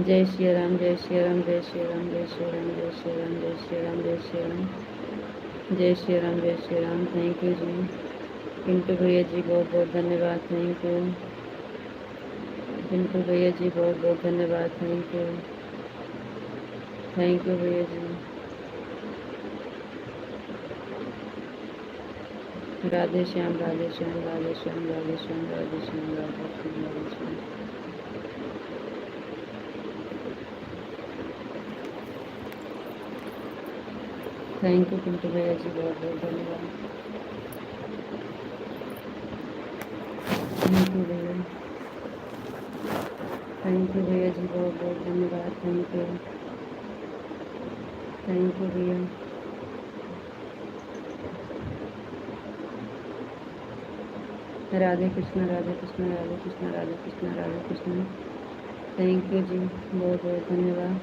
जय श्री राम, जय श्री राम, जय श्री राम, जय श्री राम, जय श्री राम, जय श्री राम, जय श्री राम, जय श्री राम, जय श्री राम। थैंक यू जी पिंटू भैया जी, बहुत बहुत धन्यवाद। थैंक यू पिंटू भैया जी, बहुत बहुत धन्यवाद। थैंक यू, थैंक यू भैया जी। राधे श्याम, राधे श्याम, राधे श्याम, राधे श्याम, राधे श्याम, राधे श्याम, राधे श्याम। थैंक यू पिंटू भैया जी, बहुत बहुत धन्यवाद। थैंक यू भैया, थैंक यू भैया जी, बहुत बहुत धन्यवाद। थैंक यू, थैंक यू भैया। राधे कृष्ण, राधे कृष्ण, राधे कृष्ण, राधे कृष्ण, राधे कृष्ण। थैंक यू जी, बहुत बहुत धन्यवाद।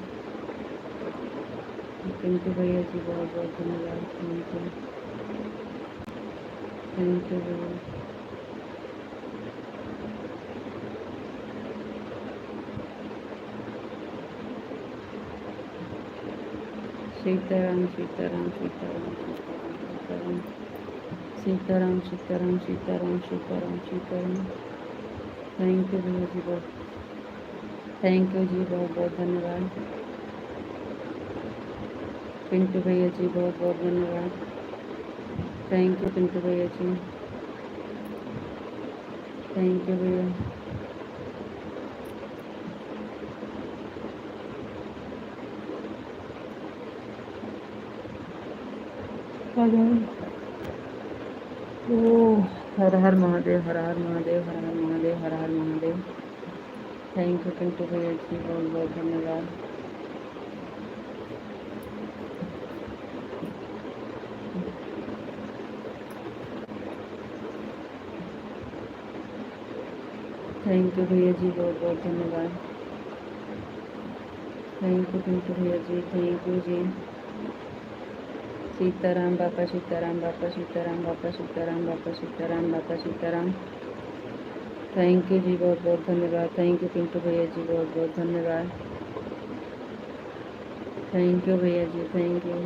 पिंटू भैया जी, बहुत बहुत धन्यवाद। थैंक यू, थैंक यू भैया। सीताराम, सीताराम, सीताराम, सीताराम, सीताराम, सीताराम, सीताराम, सीताराम, सीताराम। थैंक यू भैया जी, बहुत थैंक यू जी, बहुत बहुत धन्यवाद। पिंटू भैया जी, बहुत बहुत धन्यवाद। थैंक यू पिंटू भैया जी, थैंक यू भैया। ओ हर हर महादेव, हर हर महादेव, हर हर महादेव, हर हर महादेव। थैंक यू पिंटू भैया जी, बहुत बहुत धन्यवाद। थैंक यू भैया जी, बहुत बहुत धन्यवाद। थैंक यू पिंटू भैया जी, थैंक यू जी। सीताराम बापा, सीताराम बापा, सीताराम बापा, सीताराम बापा, सीताराम बापा, सीताराम। थैंक यू जी, बहुत बहुत धन्यवाद। थैंक यू पिंटू भैया जी, बहुत बहुत धन्यवाद। थैंक यू भैया जी, थैंक यू।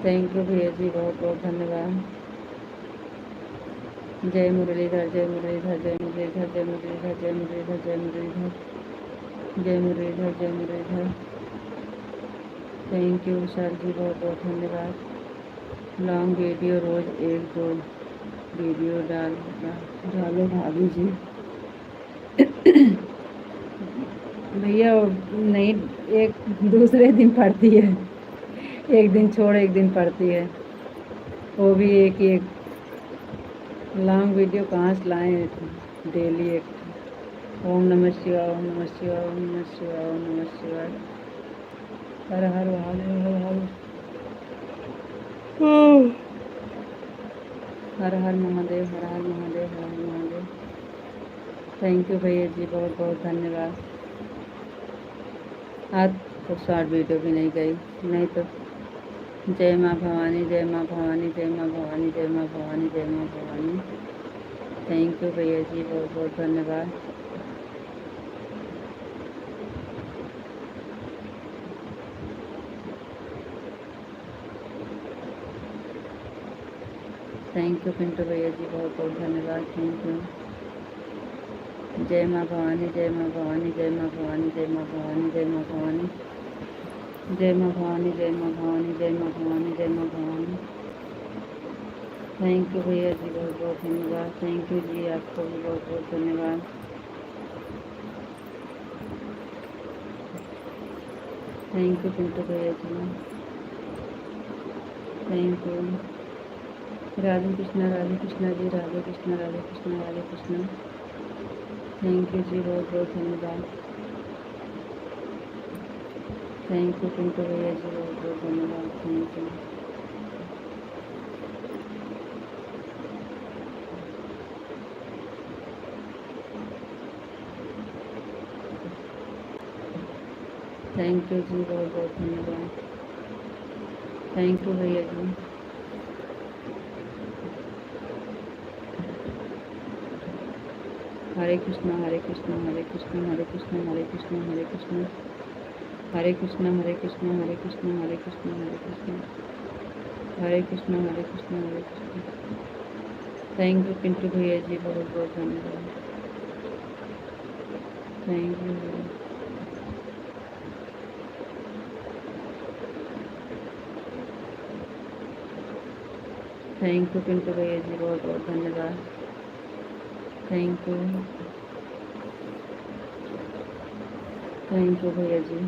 थैंक यू भैया जी, बहुत बहुत धन्यवाद। जय मुरलीधर, जय मुरलीधर, जय मुरलीधर, जय मुरलीधर, जय मुरलीधर, जय मुरलीधर, जय मुरलीधर, जय मुरलीधर। थैंक यू विशाल जी, बहुत बहुत धन्यवाद। लॉन्ग वीडियो रोज़ एक दो वीडियो डालो भाभी जी। भैया नहीं, एक दूसरे दिन पड़ती है, एक दिन छोड़ एक दिन पड़ती है, वो भी एक एक लॉन्ग वीडियो कहाँ से लाएँ डेली एक। ओम नमः शिवाय, ओम नमः शिवाय, ओम नमः शिवाय, ओम नमः शिवाय। हर हर महादेव, हर हर हर हर महादेव, हर हर महादेव, हर हर महादेव। थैंक यू भैया जी, बहुत बहुत धन्यवाद। आज तो शॉर्ट वीडियो भी नहीं गई, नहीं तो जय माँ भवानी, जय माँ भवानी, जय माँ भवानी, जय माँ भवानी, जय माँ भवानी। थैंक यू भैया जी, बहुत बहुत धन्यवाद। थैंक यू पिंटू भैया जी, बहुत बहुत धन्यवाद। Thank you. जय माँ भवानी, जय माँ भवानी, जय माँ भवानी, जय माँ भवानी, जय माँ भवानी, जय माँ भवानी, जय माँ भवानी, जय माँ भवानी, जय माँ भवानी। थैंक यू भैया जी, बहुत बहुत धन्यवाद। थैंक यू जी, आपको भी बहुत बहुत धन्यवाद। थैंक यू पिंटू भैया जी, thank you. Radhe Krishna, Radhe Krishna ji, Radhe Krishna, Radhe Krishna, Radhe Krishna. Thank you जी, बहुत बहुत धन्यवाद। थैंक यू पिंटू भैया जी, बहुत बहुत धन्यवाद। Thank you. थैंक यू जी, बहुत बहुत धन्यवाद। थैंक यू भैया जी। हरे कृष्णा, हरे कृष्णा, हरे कृष्णा, हरे कृष्णा, हरे कृष्णा, हरे कृष्णा, हरे कृष्णा, हरे कृष्णा, हरे कृष्णा, हरे कृष्णा, हरे कृष्णा, हरे कृष्णा, हरे कृष्णा, हरे कृष्णा। थैंक यू पिंटू भैया जी, बहुत बहुत धन्यवाद। थैंक यू भैया। थैंक यू पिंटू भैया जी, बहुत बहुत धन्यवाद। थैंक यू, थैंक यू भैया जी।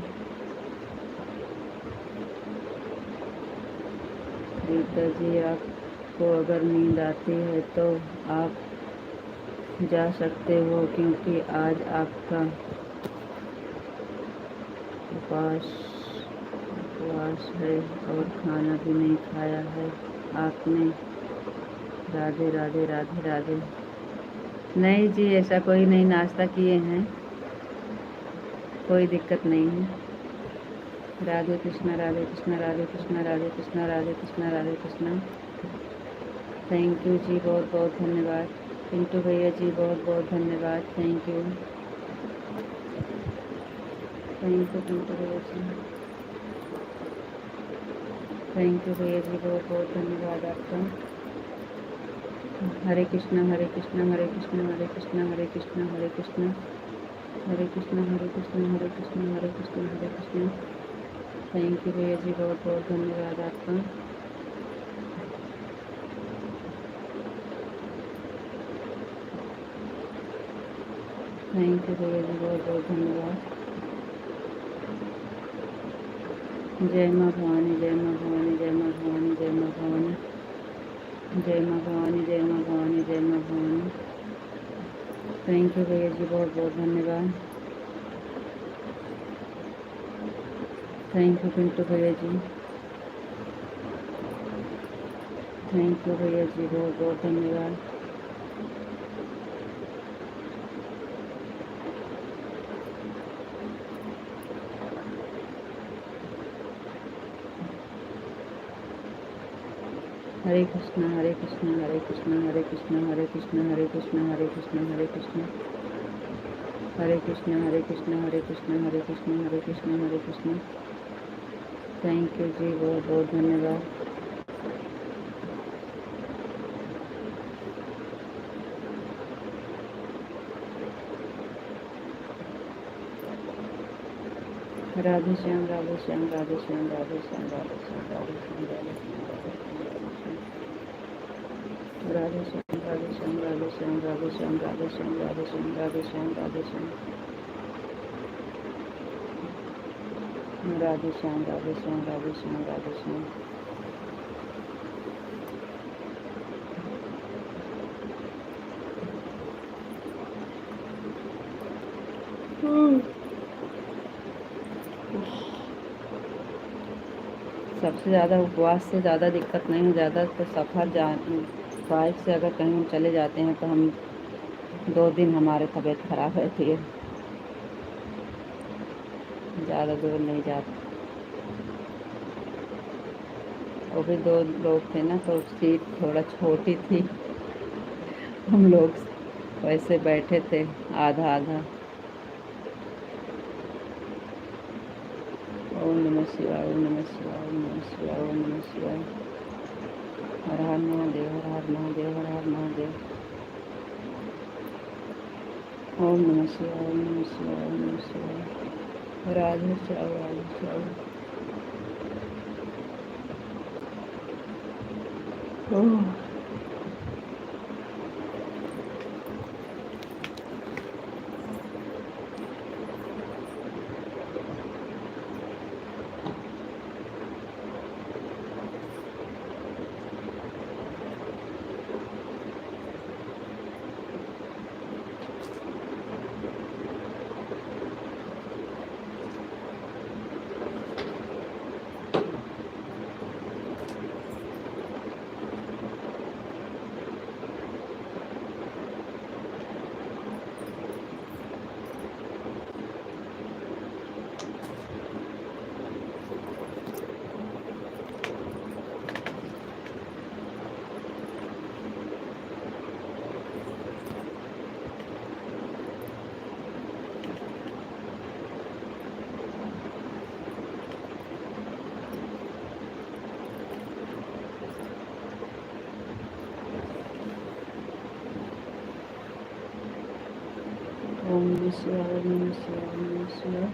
रीता जी, आपको अगर नींद आती है तो आप जा सकते हो, क्योंकि आज आपका उपवास उपवास है और खाना भी नहीं खाया है आपने। राधे राधे, राधे राधे। नहीं जी, ऐसा कोई नहीं, नाश्ता किए हैं, कोई दिक्कत नहीं है। राधे कृष्णा, राधे कृष्णा, राधे कृष्णा, राधे कृष्णा, राधे कृष्णा, राधे कृष्णा। थैंक यू जी, बहुत बहुत धन्यवाद। पिंटू भैया जी, बहुत बहुत धन्यवाद। Thank you, thank you Pintu भैया जी। थैंक यू भैया जी, बहुत बहुत धन्यवाद आपका। हरे कृष्णा, हरे कृष्णा, हरे कृष्णा, हरे कृष्णा, हरे कृष्णा, हरे कृष्णा, हरे कृष्णा, हरे कृष्णा, हरे कृष्णा, हरे कृष्णा, हरे कृष्णा। थैंक यू भैया जी, बहुत बहुत धन्यवाद आपका। थैंक यू भैया जी, बहुत बहुत धन्यवाद। जय माँ भवानी, जय माँ भवानी, जय माँ भवानी, जय माँ भवानी, जय माँ भवानी, जय माँ भवानी, जय माँ भवानी। थैंक यू भैया जी, बहुत बहुत धन्यवाद। थैंक यू पिंटू भैया जी। थैंक यू भैया जी, बहुत बहुत धन्यवाद। हरे कृष्णा, हरे कृष्णा, हरे कृष्णा, हरे कृष्णा, हरे कृष्णा, हरे कृष्णा, हरे कृष्णा, हरे कृष्णा, हरे कृष्णा, हरे कृष्णा, हरे कृष्णा, हरे कृष्णा, हरे कृष्णा, हरे कृष्णा। थैंक यू जी, बहुत बहुत धन्यवाद। राधे श्याम राधे श्याम राधे श्याम राधे श्याम राधे श्याम राधे श्याम राधे श्याम राधे श्याम राधे श्याम राधे श्याम राधे श्याम राधे श्याम राधे श्याम राधे श्याम राधे श्याम राधे श्याम राधे श्याम राधे श्याम सबसे ज़्यादा उपवास से ज़्यादा दिक्कत नहीं है। ज़्यादा तो सफ़र बाइक से अगर कहीं हम चले जाते हैं तो हम 2 दिन हमारी तबीयत खराब रहती है, ज़्यादा दूर नहीं जाते। वो भी 2 लोग थे ना, तो सीट थोड़ा छोटी थी, हम लोग वैसे बैठे थे आधा आधा। ओम नमः शिवाय, ओम नमः शिवाय, ओम नमः शिवाय, ओम नमः शिवाय। हर हर महादेव, हर हर महादेव, हर हर महादेव। ओम नमः शिवाय, ओम नमः शिवाय, ओम नमः शिवाय। राधे श्याम, राधे श्याम। ओम नमः शिवाय, ओम नमः शिवाय, ओम नमः शिवाय।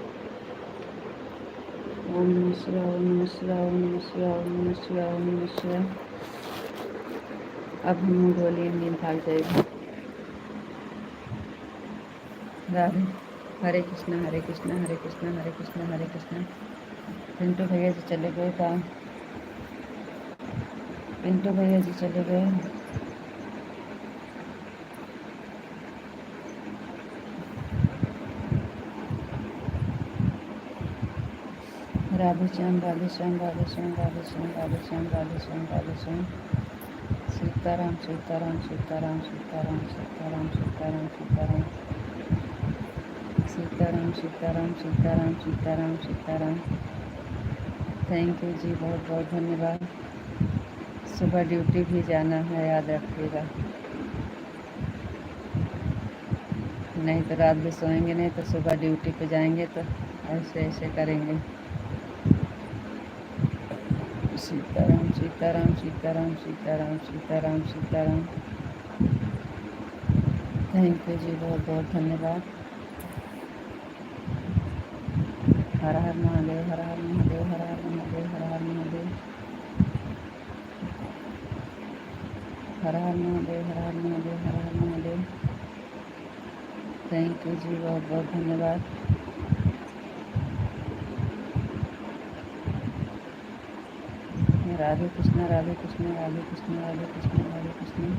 ओम नमः शिवाय, ओम नमः शिवाय, ओम नमः शिवाय, ओम नमः शिवाय, ओम नमः शिवाय। अब हम बोलिए, नींद भाग जाएगी। राधे। हरे कृष्णा, हरे कृष्णा, हरे कृष्णा, हरे कृष्णा, हरे कृष्णा। पिंटू भैया जी चले गए काम, पिंटू भैया जी चले गए। राधे श्याम, राधे श्याम, राधे श्याम, राधे श्याम, राधे श्याम, राधे श्याम, राधे श्याम। सीताराम, सीताराम, सीताराम, सीताराम, सीताराम, सीताराम, सीताराम, सीताराम, सीताराम, सीताराम, सीताराम, सीताराम। थैंक यू जी, बहुत बहुत धन्यवाद। सुबह ड्यूटी भी जाना है, याद रखिएगा, नहीं तो रात में सोएंगे नहीं तो सुबह ड्यूटी पे जाएंगे तो ऐसे ऐसे करेंगे। सीताराम, सीताराम, सीताराम, सीताराम, सीताराम, सीताराम। थैंक यू जी, बहुत बहुत धन्यवाद। हर हर महादेव, हर हर महादेव, हर हर महादेव, हर हर महादेव, हर हर महादेव, हर हर महादेव, हर हर महादेव। थैंक यू जी, बहुत बहुत धन्यवाद। राधे कृष्णा, राधे कृष्णा, राधे कृष्णा, राधे कृष्णा, राधे कृष्णा,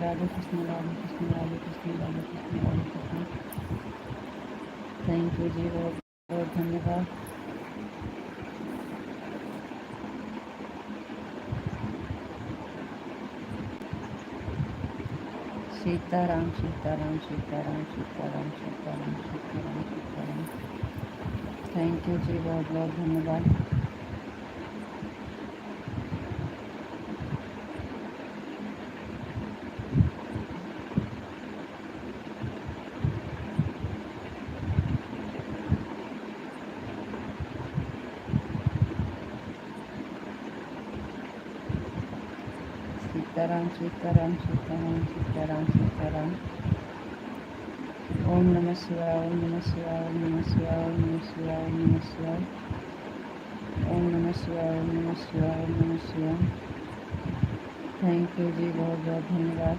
राधे कृष्णा, राधे कृष्णा, राधे कृष्णा, राधे कृष्णा, राधे कृष्णा। थैंक यू जी, बहुत बहुत धन्यवाद। सीताराम, सीताराम, सीताराम, सीताराम, सीताराम, सीताराम, सीताराम। थैंक यू जी, बहुत बहुत धन्यवाद। सीताराम, सीताराम, सीताराम, सीताराम, सीताराम। ओम नमः शिवाय, ओम नमः शिवाय, ओम नमः शिवाय, ओम नमः शिवाय, ओम नमः शिवाय, ओम नमः शिवाय, ओम नमः शिवाय, ओम नमः शिवाय। थैंक यू जी, बहुत बहुत धन्यवाद।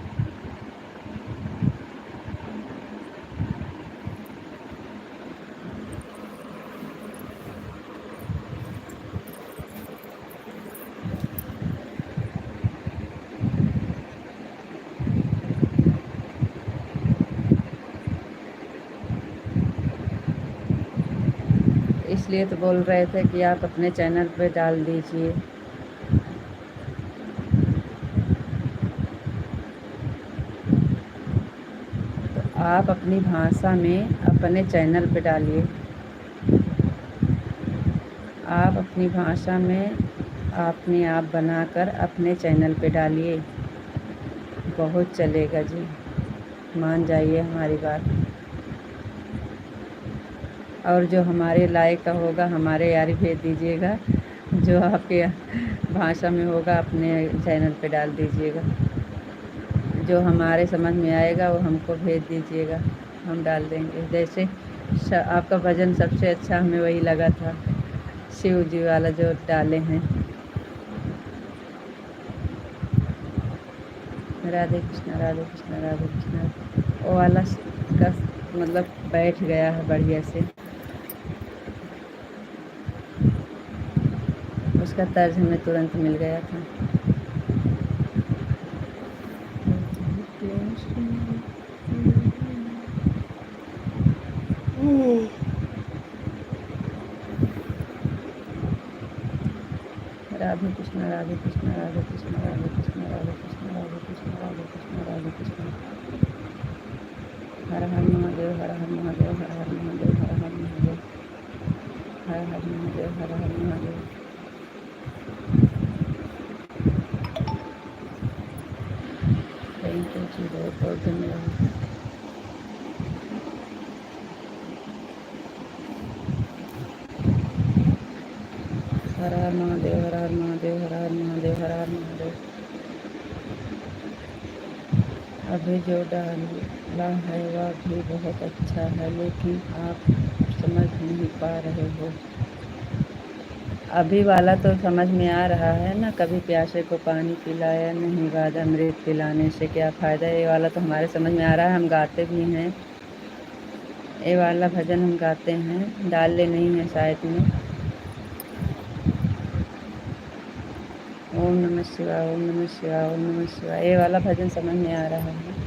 इसलिए तो बोल रहे थे कि आप अपने चैनल पे डाल दीजिए। तो आप अपनी भाषा में अपने चैनल पे डालिए। आप अपनी भाषा में अपने आप बनाकर अपने चैनल पे डालिए, बहुत चलेगा जी, मान जाइए हमारी बात। और जो हमारे लायक का होगा हमारे यार भेज दीजिएगा, जो आपके भाषा में होगा अपने चैनल पे डाल दीजिएगा। जो हमारे समझ में आएगा वो हमको भेज दीजिएगा, हम डाल देंगे। जैसे आपका भजन सबसे अच्छा हमें वही लगा था, शिव जी वाला जो डाले हैं। राधे कृष्णा, राधे कृष्णा, राधे कृष्णा। वो वाला का मतलब बैठ गया है बढ़िया से, उसका तर्ज हमें तुरंत मिल गया था। राधे कृष्णा, राधे कृष्णा, राधे कृष्णा, राधे कृष्णा, राधे कृष्णा, राधे कृष्णा, राधे कृष्णा, राधे कृष्णा। हर हर महादेव, हर हर महादेव, हर हर महादेव, हर हर महादेव, हर हर महादेव, हर हर महादेव। थैंक यू जी, बहुत बहुत धन्यवाद। हर हर महादेव, हर हर महादेव, हर हर महादेव, हर हर महादेव। अभी जो डाला है वह भी बहुत अच्छा है, लेकिन आप समझ नहीं पा रहे हो। अभी वाला तो समझ में आ रहा है ना, कभी प्यासे को पानी पिलाया नहीं, बाद अमृत पिलाने से क्या फ़ायदा। ये वाला तो हमारे समझ में आ रहा है, हम गाते भी हैं। ये वाला भजन हम गाते हैं, डाले नहीं है शायद में। ओम नमः शिवाय, ओम नमः शिवाय, ओम नमः शिवाय। ये वाला भजन समझ में आ रहा है।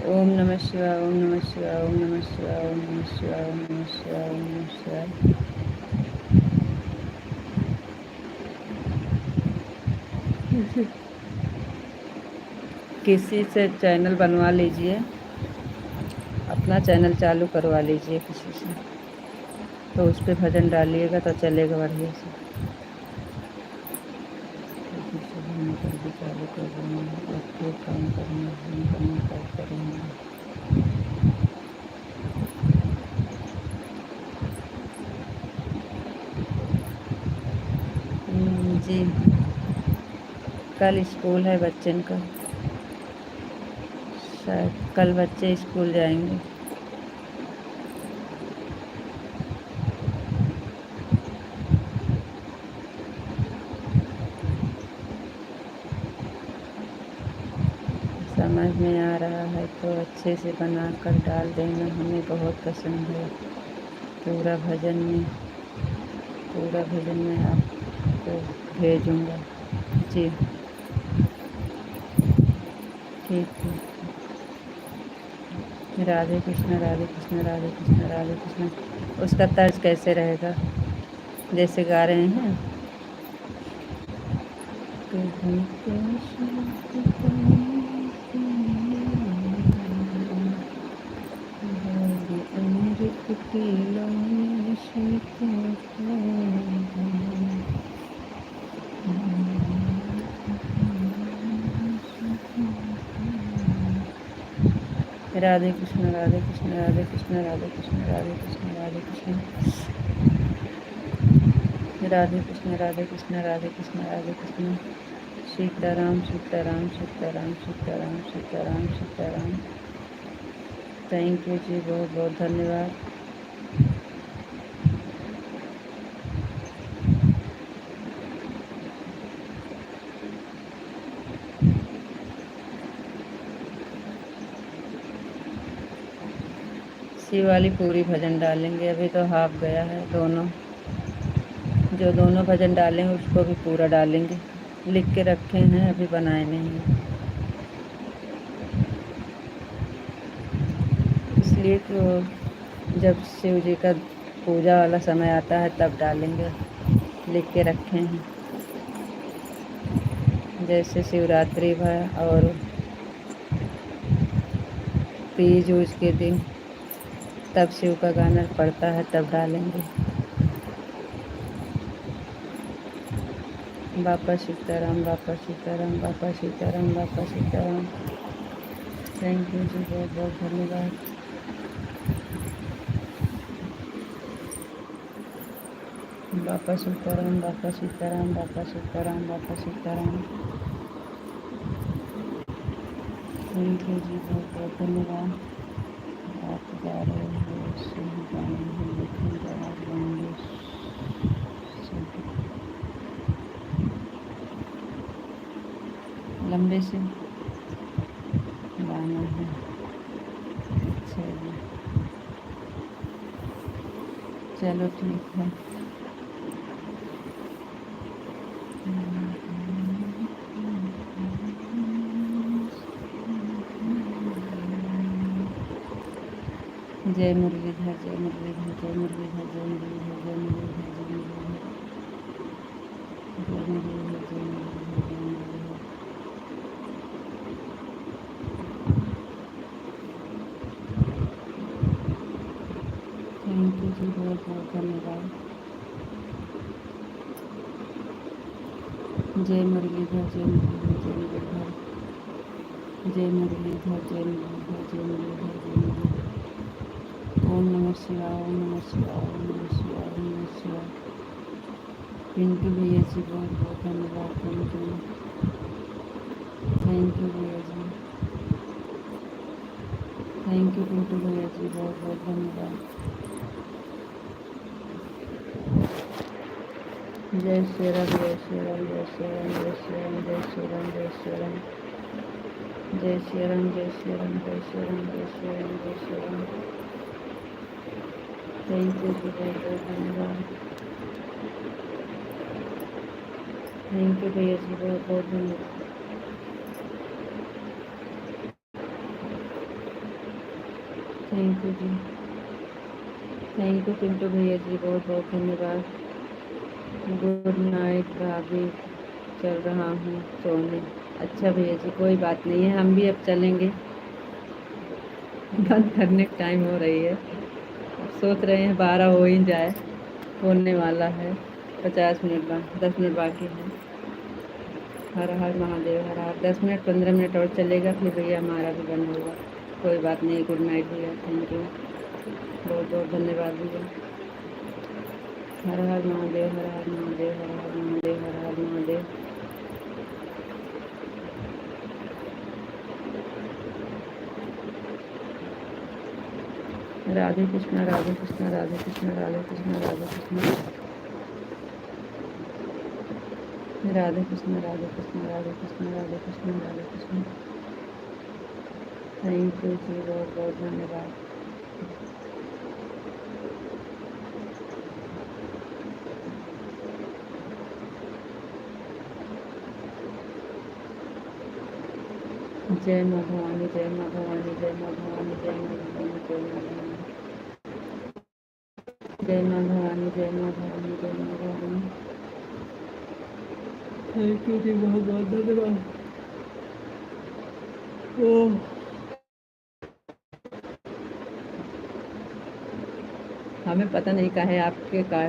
ओम नमः शिवाय, ओम नमः शिवाय, ओम नमः शिवाय, ओम नमः शिवाय, ओम नमः शिवाय, ओम नमः शिवाय। किसी से चैनल बनवा लीजिए, अपना चैनल चालू करवा लीजिए किसी से, तो उस पर भजन डालिएगा तो चलेगा बढ़िया से। किसी से भी कर भी चालू कर देंगे, अब फिर काम करना करेंगे। जी, कल स्कूल है बच्चन का, शायद कल बच्चे स्कूल जाएंगे। समझ में आ रहा है तो अच्छे से बना कर डाल देना, हमें बहुत पसंद है। पूरा भजन में आपको भेजूँगा जी। ठीक है। राधे कृष्ण, राधे कृष्ण, राधे कृष्ण, राधे कृष्ण। उसका तर्ज कैसे रहेगा, जैसे गा रहे हैं। राधे कृष्ण राधे कृष्ण राधे कृष्ण राधे कृष्ण राधे कृष्ण राधे कृष्ण राधे कृष्ण राधे कृष्ण राधे कृष्ण राधे कृष्ण सीताराम सीताराम सीताराम सीताराम सीताराम सीताराम। थैंक यू जी, बहुत बहुत धन्यवाद। शिव वाली पूरी भजन डालेंगे, अभी तो हाफ गया है दोनों। जो दोनों भजन डालेंगे उसको भी पूरा डालेंगे, लिख के रखे हैं, अभी बनाए नहीं हैं। इसलिए कि वो जब शिव जी का पूजा वाला समय आता है तब डालेंगे, लिख के रखे हैं। जैसे शिवरात्रि है और तीज ऊज के दिन तब शिव का गाना पड़ता है तब डालेंगे। बापा सीताराम बापा सीताराम बापा सीताराम बापा सीताराम। थैंक यू जी, बहुत बहुत धन्यवाद। बापा सीताराम बापा सीताराम बापा सीताराम बापा सीताराम। थैंक यू जी, बहुत बहुत धन्यवाद। आप गा रहे हो शिव गाने हैं, लेकिन जवाब देंगे लंबे से गाना है। अच्छा जी, चलो ठीक है। जय मुरलीधर जय मुरलीधर जय मुरलीधर जय मुरलीधर जय मुरलीधर जय मुरलीधर जय मुरलीधर जय मुरलीधर जय मुरलीधर। थैंक यू जी, बहुत बहुत धन्यवाद। जय मुरलीधर जय मुरलीधर जय मुरलीधर जय मुरलीधर जय मुरलीधर जय मुरलीधर जय मुरलीधर। ओम नमः शिवाय ओम नमः शिवाय ओम नमः शिवाय ओम नमः शिवाय। पिंटू भैया जी, बहुत बहुत धन्यवाद। थैंक यू भैया जी, थैंक यू पिंटू भैया जी, बहुत बहुत धन्यवाद। जय श्री राम जय श्री राम जय श्री राम जय श्री राम जय श्री राम जय श्री राम जय श्री राम जय श्री राम जय श्री राम जय श्री राम जय श्री राम। थैंक यू जी, बहुत बहुत धन्यवाद। थैंक यू भैया जी, बहुत बहुत धन्यवाद। Thank you ji, thank you Pintu भैया जी, बहुत बहुत धन्यवाद। गुड नाइट भाभी, चल रहा हूँ सोने। अच्छा भैया जी, कोई बात नहीं है, हम भी अब चलेंगे, बंद करने का टाइम हो रही है। सोच रहे हैं 12 हो ही जाए, होने वाला है। 50 मिनट 10 मिनट बाकी है। हर हर महादेव हर हर। 10 मिनट 15 मिनट और चलेगा, फिर भैया हमारा भी बंद होगा। कोई बात नहीं, गुड नाइट भैया, थैंक यू, बहुत बहुत धन्यवाद भैया। हर हर महादेव हर हर महादेव हर हर महादेव हर हर महादेव। राधे कृष्ण राधे कृष्ण राधे कृष्ण राधे कृष्ण राधे कृष्ण राधे कृष्ण राधे कृष्ण राधे कृष्ण राधे कृष्ण राधे कृष्ण। थैंक यू जी, बहुत बहुत धन्यवाद। जय माँ भवानी जय माँ भवानी जय माँ भवानी जय माँ भवानी जय माँ भवानी जय माँ भवानी जय माँ भवानी जय माँ भवानी। थैंक यू जी, बहुत बहुत धन्यवाद। हमें पता नहीं का है आपके का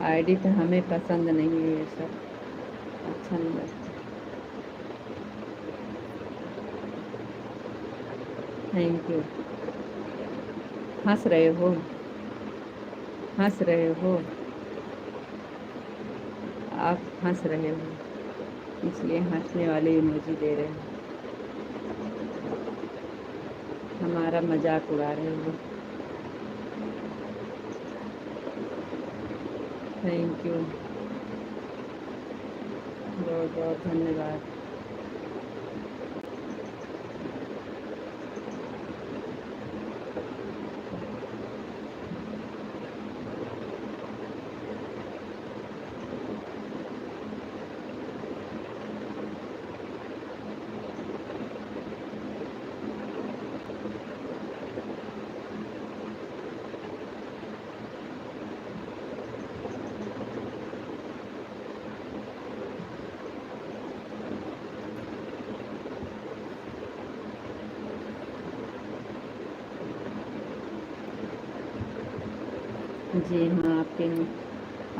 आईडी पे, हमें पसंद नहीं है ये सब, अच्छा नहीं लगता। Thank you. हंस रहे हो? हंस रहे हो? आप हंस रहे हो, इसलिए हंसने वाले इमोजी दे रहे हो। हमारा मजाक उड़ा रहे हो। थैंक यू, बहुत बहुत धन्यवाद। जी हाँ, आपके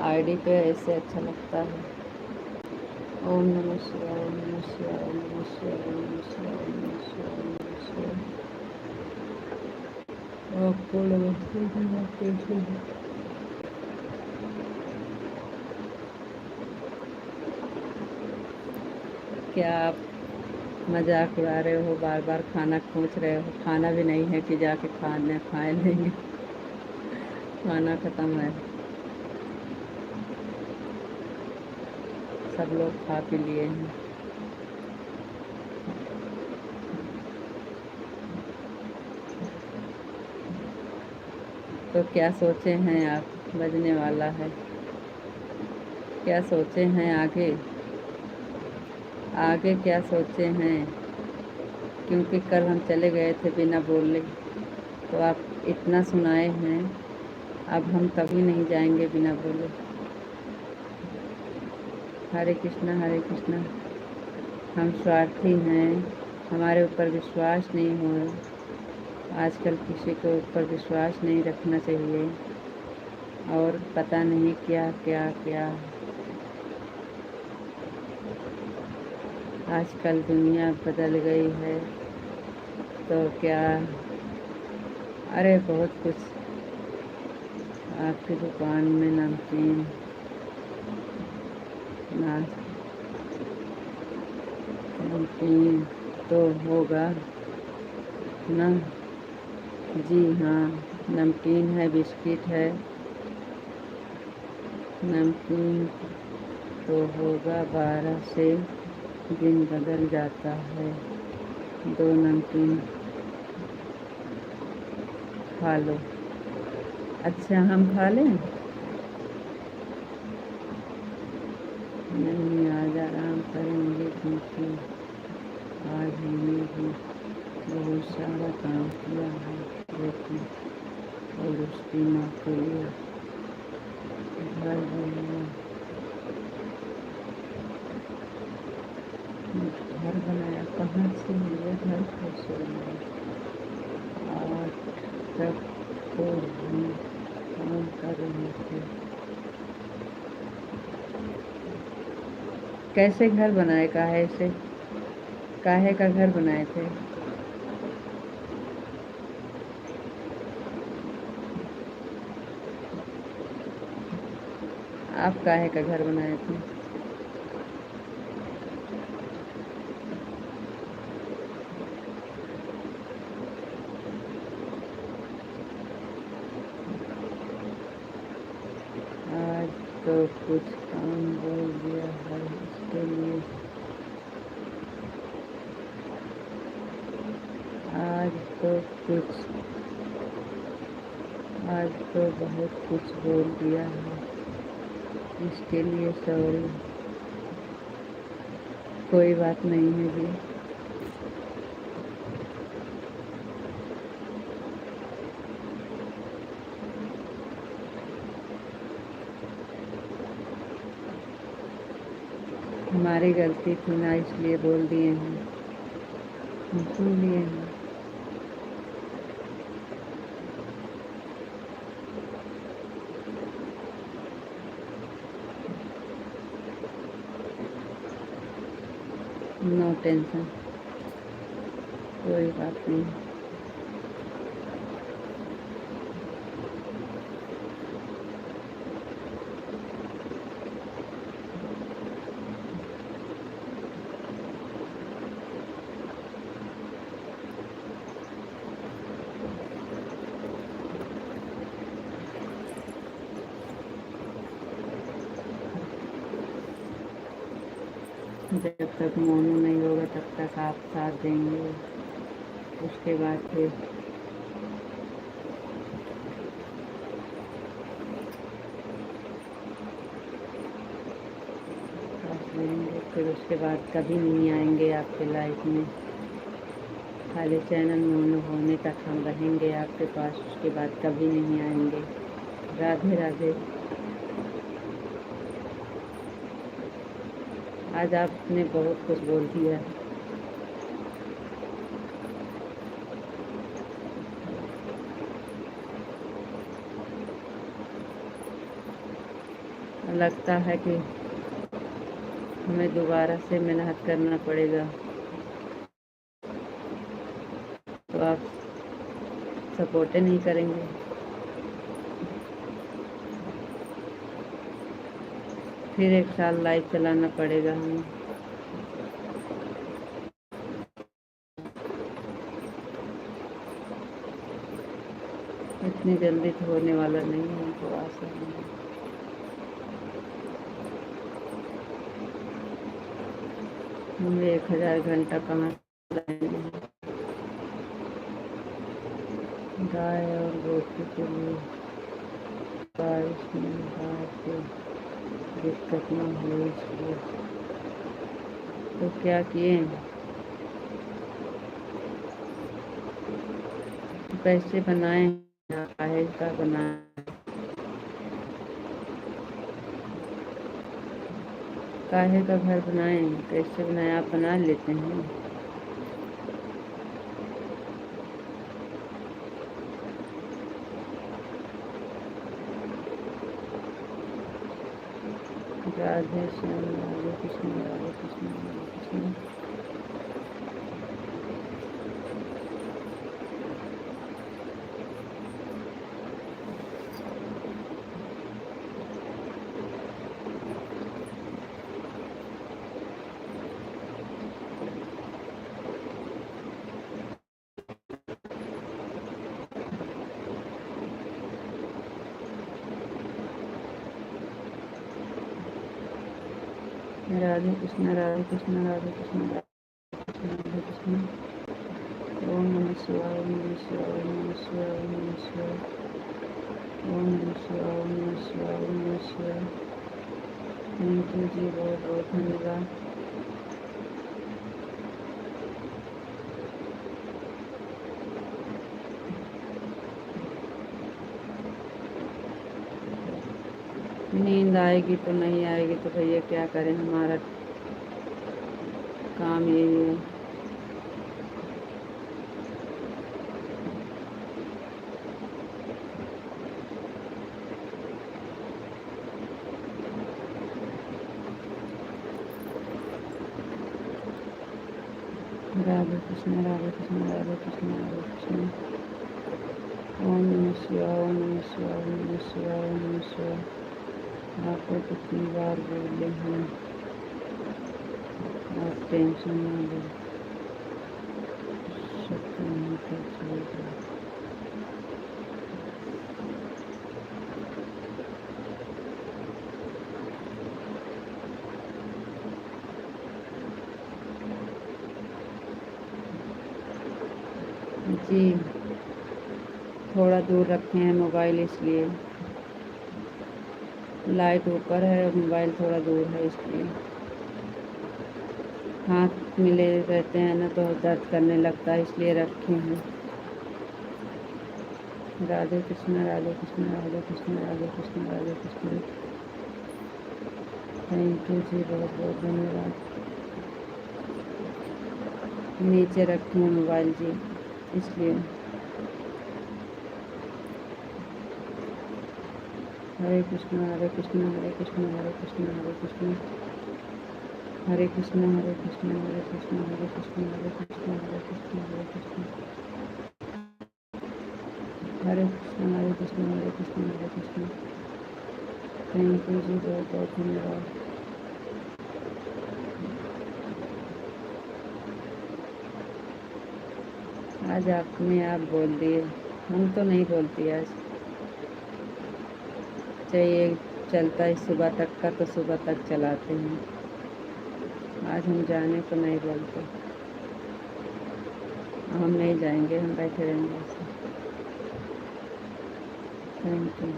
आईडी पे ऐसे अच्छा लगता है। ओम नमः शिवाय, ओम नमः शिवाय, ओम नमः शिवाय, ओम नमः शिवाय, ओम नमः शिवाय, ओम नमः शिवाय। आपको नमस्ते जी, आप कैसे हैं? क्या आप मजाक उड़ा रहे हो? बार बार खाना पूछ रहे हो। खाना भी नहीं है कि जाके खाने खाए लेंगे। खाना खत्म है, सब लोग खा पी लिए हैं। तो क्या सोचे हैं आप? बजने वाला है। क्या सोचे हैं आगे? आगे क्या सोचे हैं? क्योंकि कल हम चले गए थे बिना बोले, तो आप इतना सुनाए हैं। अब हम कभी नहीं जाएंगे बिना बोले। हरे कृष्णा, हरे कृष्णा। हम स्वार्थी हैं, हमारे ऊपर विश्वास नहीं हो। आजकल किसी के ऊपर विश्वास नहीं रखना चाहिए, और पता नहीं क्या क्या क्या। आजकल दुनिया बदल गई है, तो क्या। अरे बहुत कुछ। आपकी दुकान में नमकीन नमकीन तो होगा ना? जी हाँ, नमकीन है, बिस्किट है। नमकीन तो होगा, 12 से दिन बदल जाता है। 2 नमकीन खा लो। अच्छा, हम खा लें? नहीं, आज आराम करेंगे, क्योंकि आज हमने भी बहुत सारा काम किया है। लेकिन और उसकी माँ के लिए घर बनाया। घर बनाया कहाँ से लिया? घर कैसे बनाया? आज तक तो हम काम कर रहे थे। कैसे घर बनाए? काहे से? काहे का घर बनाए थे? आप काहे का घर बनाए थे? आज तो कुछ काम बोल दिया है, इसके लिए आज तो कुछ आज तो बहुत कुछ बोल दिया है, इसके लिए सॉरी। कोई बात नहीं है जी। हमारी गलती थी ना, इसलिए बोल दिए हैं, हम सुन लिए हैं। नो टेंशन, कोई बात नहीं। जब तक मोनू नहीं होगा तब तक आप साथ देंगे, उसके बाद फिर साथ देंगे, फिर उसके बाद कभी नहीं आएंगे आपके लाइफ में। खाली चैनल मोनू होने तक हम रहेंगे आपके पास, उसके बाद कभी नहीं आएंगे। राधे राधे। आज आपने बहुत कुछ बोल दिया। लगता है कि हमें दोबारा से मेहनत करना पड़ेगा, तो आप सपोर्ट नहीं करेंगे। फिर 1 साल लाइव चलाना पड़ेगा हमें। इतनी जल्दी तो होने वाला नहीं है, हमको आशा नहीं। हम 1000 घंटा कहाँ लाएंगे गाय और रोटी के लिए। बारिश में गाय को दिक्कत न हो इसलिए। तो क्या किए, पैसे बनाए, काहे का बनाए, काहे का घर बनाए, कैसे बनाए, आप बना लेते हैं। राधे श्याम, राधे कृष्ण, राधे कृष्ण, राधे कृष्ण। राधे कृष्ण, राधे कृष्ण, राधे कृष्ण, राधे कृष्ण। ओम नमः शिवाय, ओम नमः शिवाय, ओम नमः शिवाय, ओम नमः शिवाय, ओम नमः शिवाय, ओम नमः शिवाय, ओम नमः शिवाय। थैंक यू जी, बहुत बहुत धन्यवाद। नींद आएगी तो नहीं आएगी तो भैया क्या करें, हमारा काम यही है। राधे कृष्ण, राधे कृष्ण, राधे कृष्ण, राधे कृष्ण। ओम नमः शिवाय, ओम नमः शिवाय, ओम नमः शिवाय, ओम नमः शिवाय। आपको कितनी बार बोले हैं, आप टेंशन ना लो, शक्ति नहीं कर चलेगा। जी, थोड़ा दूर रखे हैं मोबाइल, इसलिए लाइट ऊपर है, मोबाइल थोड़ा दूर है, इसलिए हाथ मिले रहते हैं ना तो दर्द करने लगता है, इसलिए रखे हैं। राधे कृष्ण, राधे कृष्ण, राधे कृष्ण, राधे कृष्ण, राधे कृष्ण। थैंक यू जी, बहुत बहुत धन्यवाद। नीचे रखे हैं मोबाइल जी, इसलिए। हरे कृष्ण, हरे कृष्ण, हरे कृष्ण, हरे कृष्ण, हरे कृष्ण, हरे कृष्ण, हरे कृष्ण, हरे कृष्ण, हरे कृष्ण, हरे कृष्ण, हरे कृष्ण, हरे कृष्ण, हरे कृष्ण, हरे कृष्ण, हरे कृष्ण, हरे कृष्ण। थैंक यू जी, बहुत बहुत धन्यवाद। आज आपने आप बोल दिए, हम तो नहीं बोलती आज। चाहिए चलता है सुबह तक का तो सुबह तक चलाते हैं। आज हम जाने को नहीं बोलते, हम नहीं जाएंगे, हम बैठे रहेंगे ऐसे। Thank you.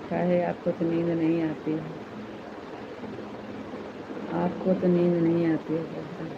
काहे आपको तो नींद नहीं आती है? आपको तो नींद नहीं आती है बोलते हैं।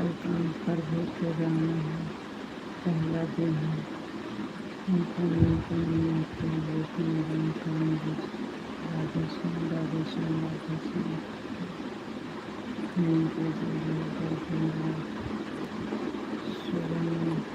कल काम पर भी फिर जाना है, पहला दिन है। हमको नींद तो नहीं आती है, लेकिन आराम करूँगी। राधे श्याम, राधे श्याम, राधे श्याम। थैंक यू जी, बहुत बहुत धन्यवाद। शुभ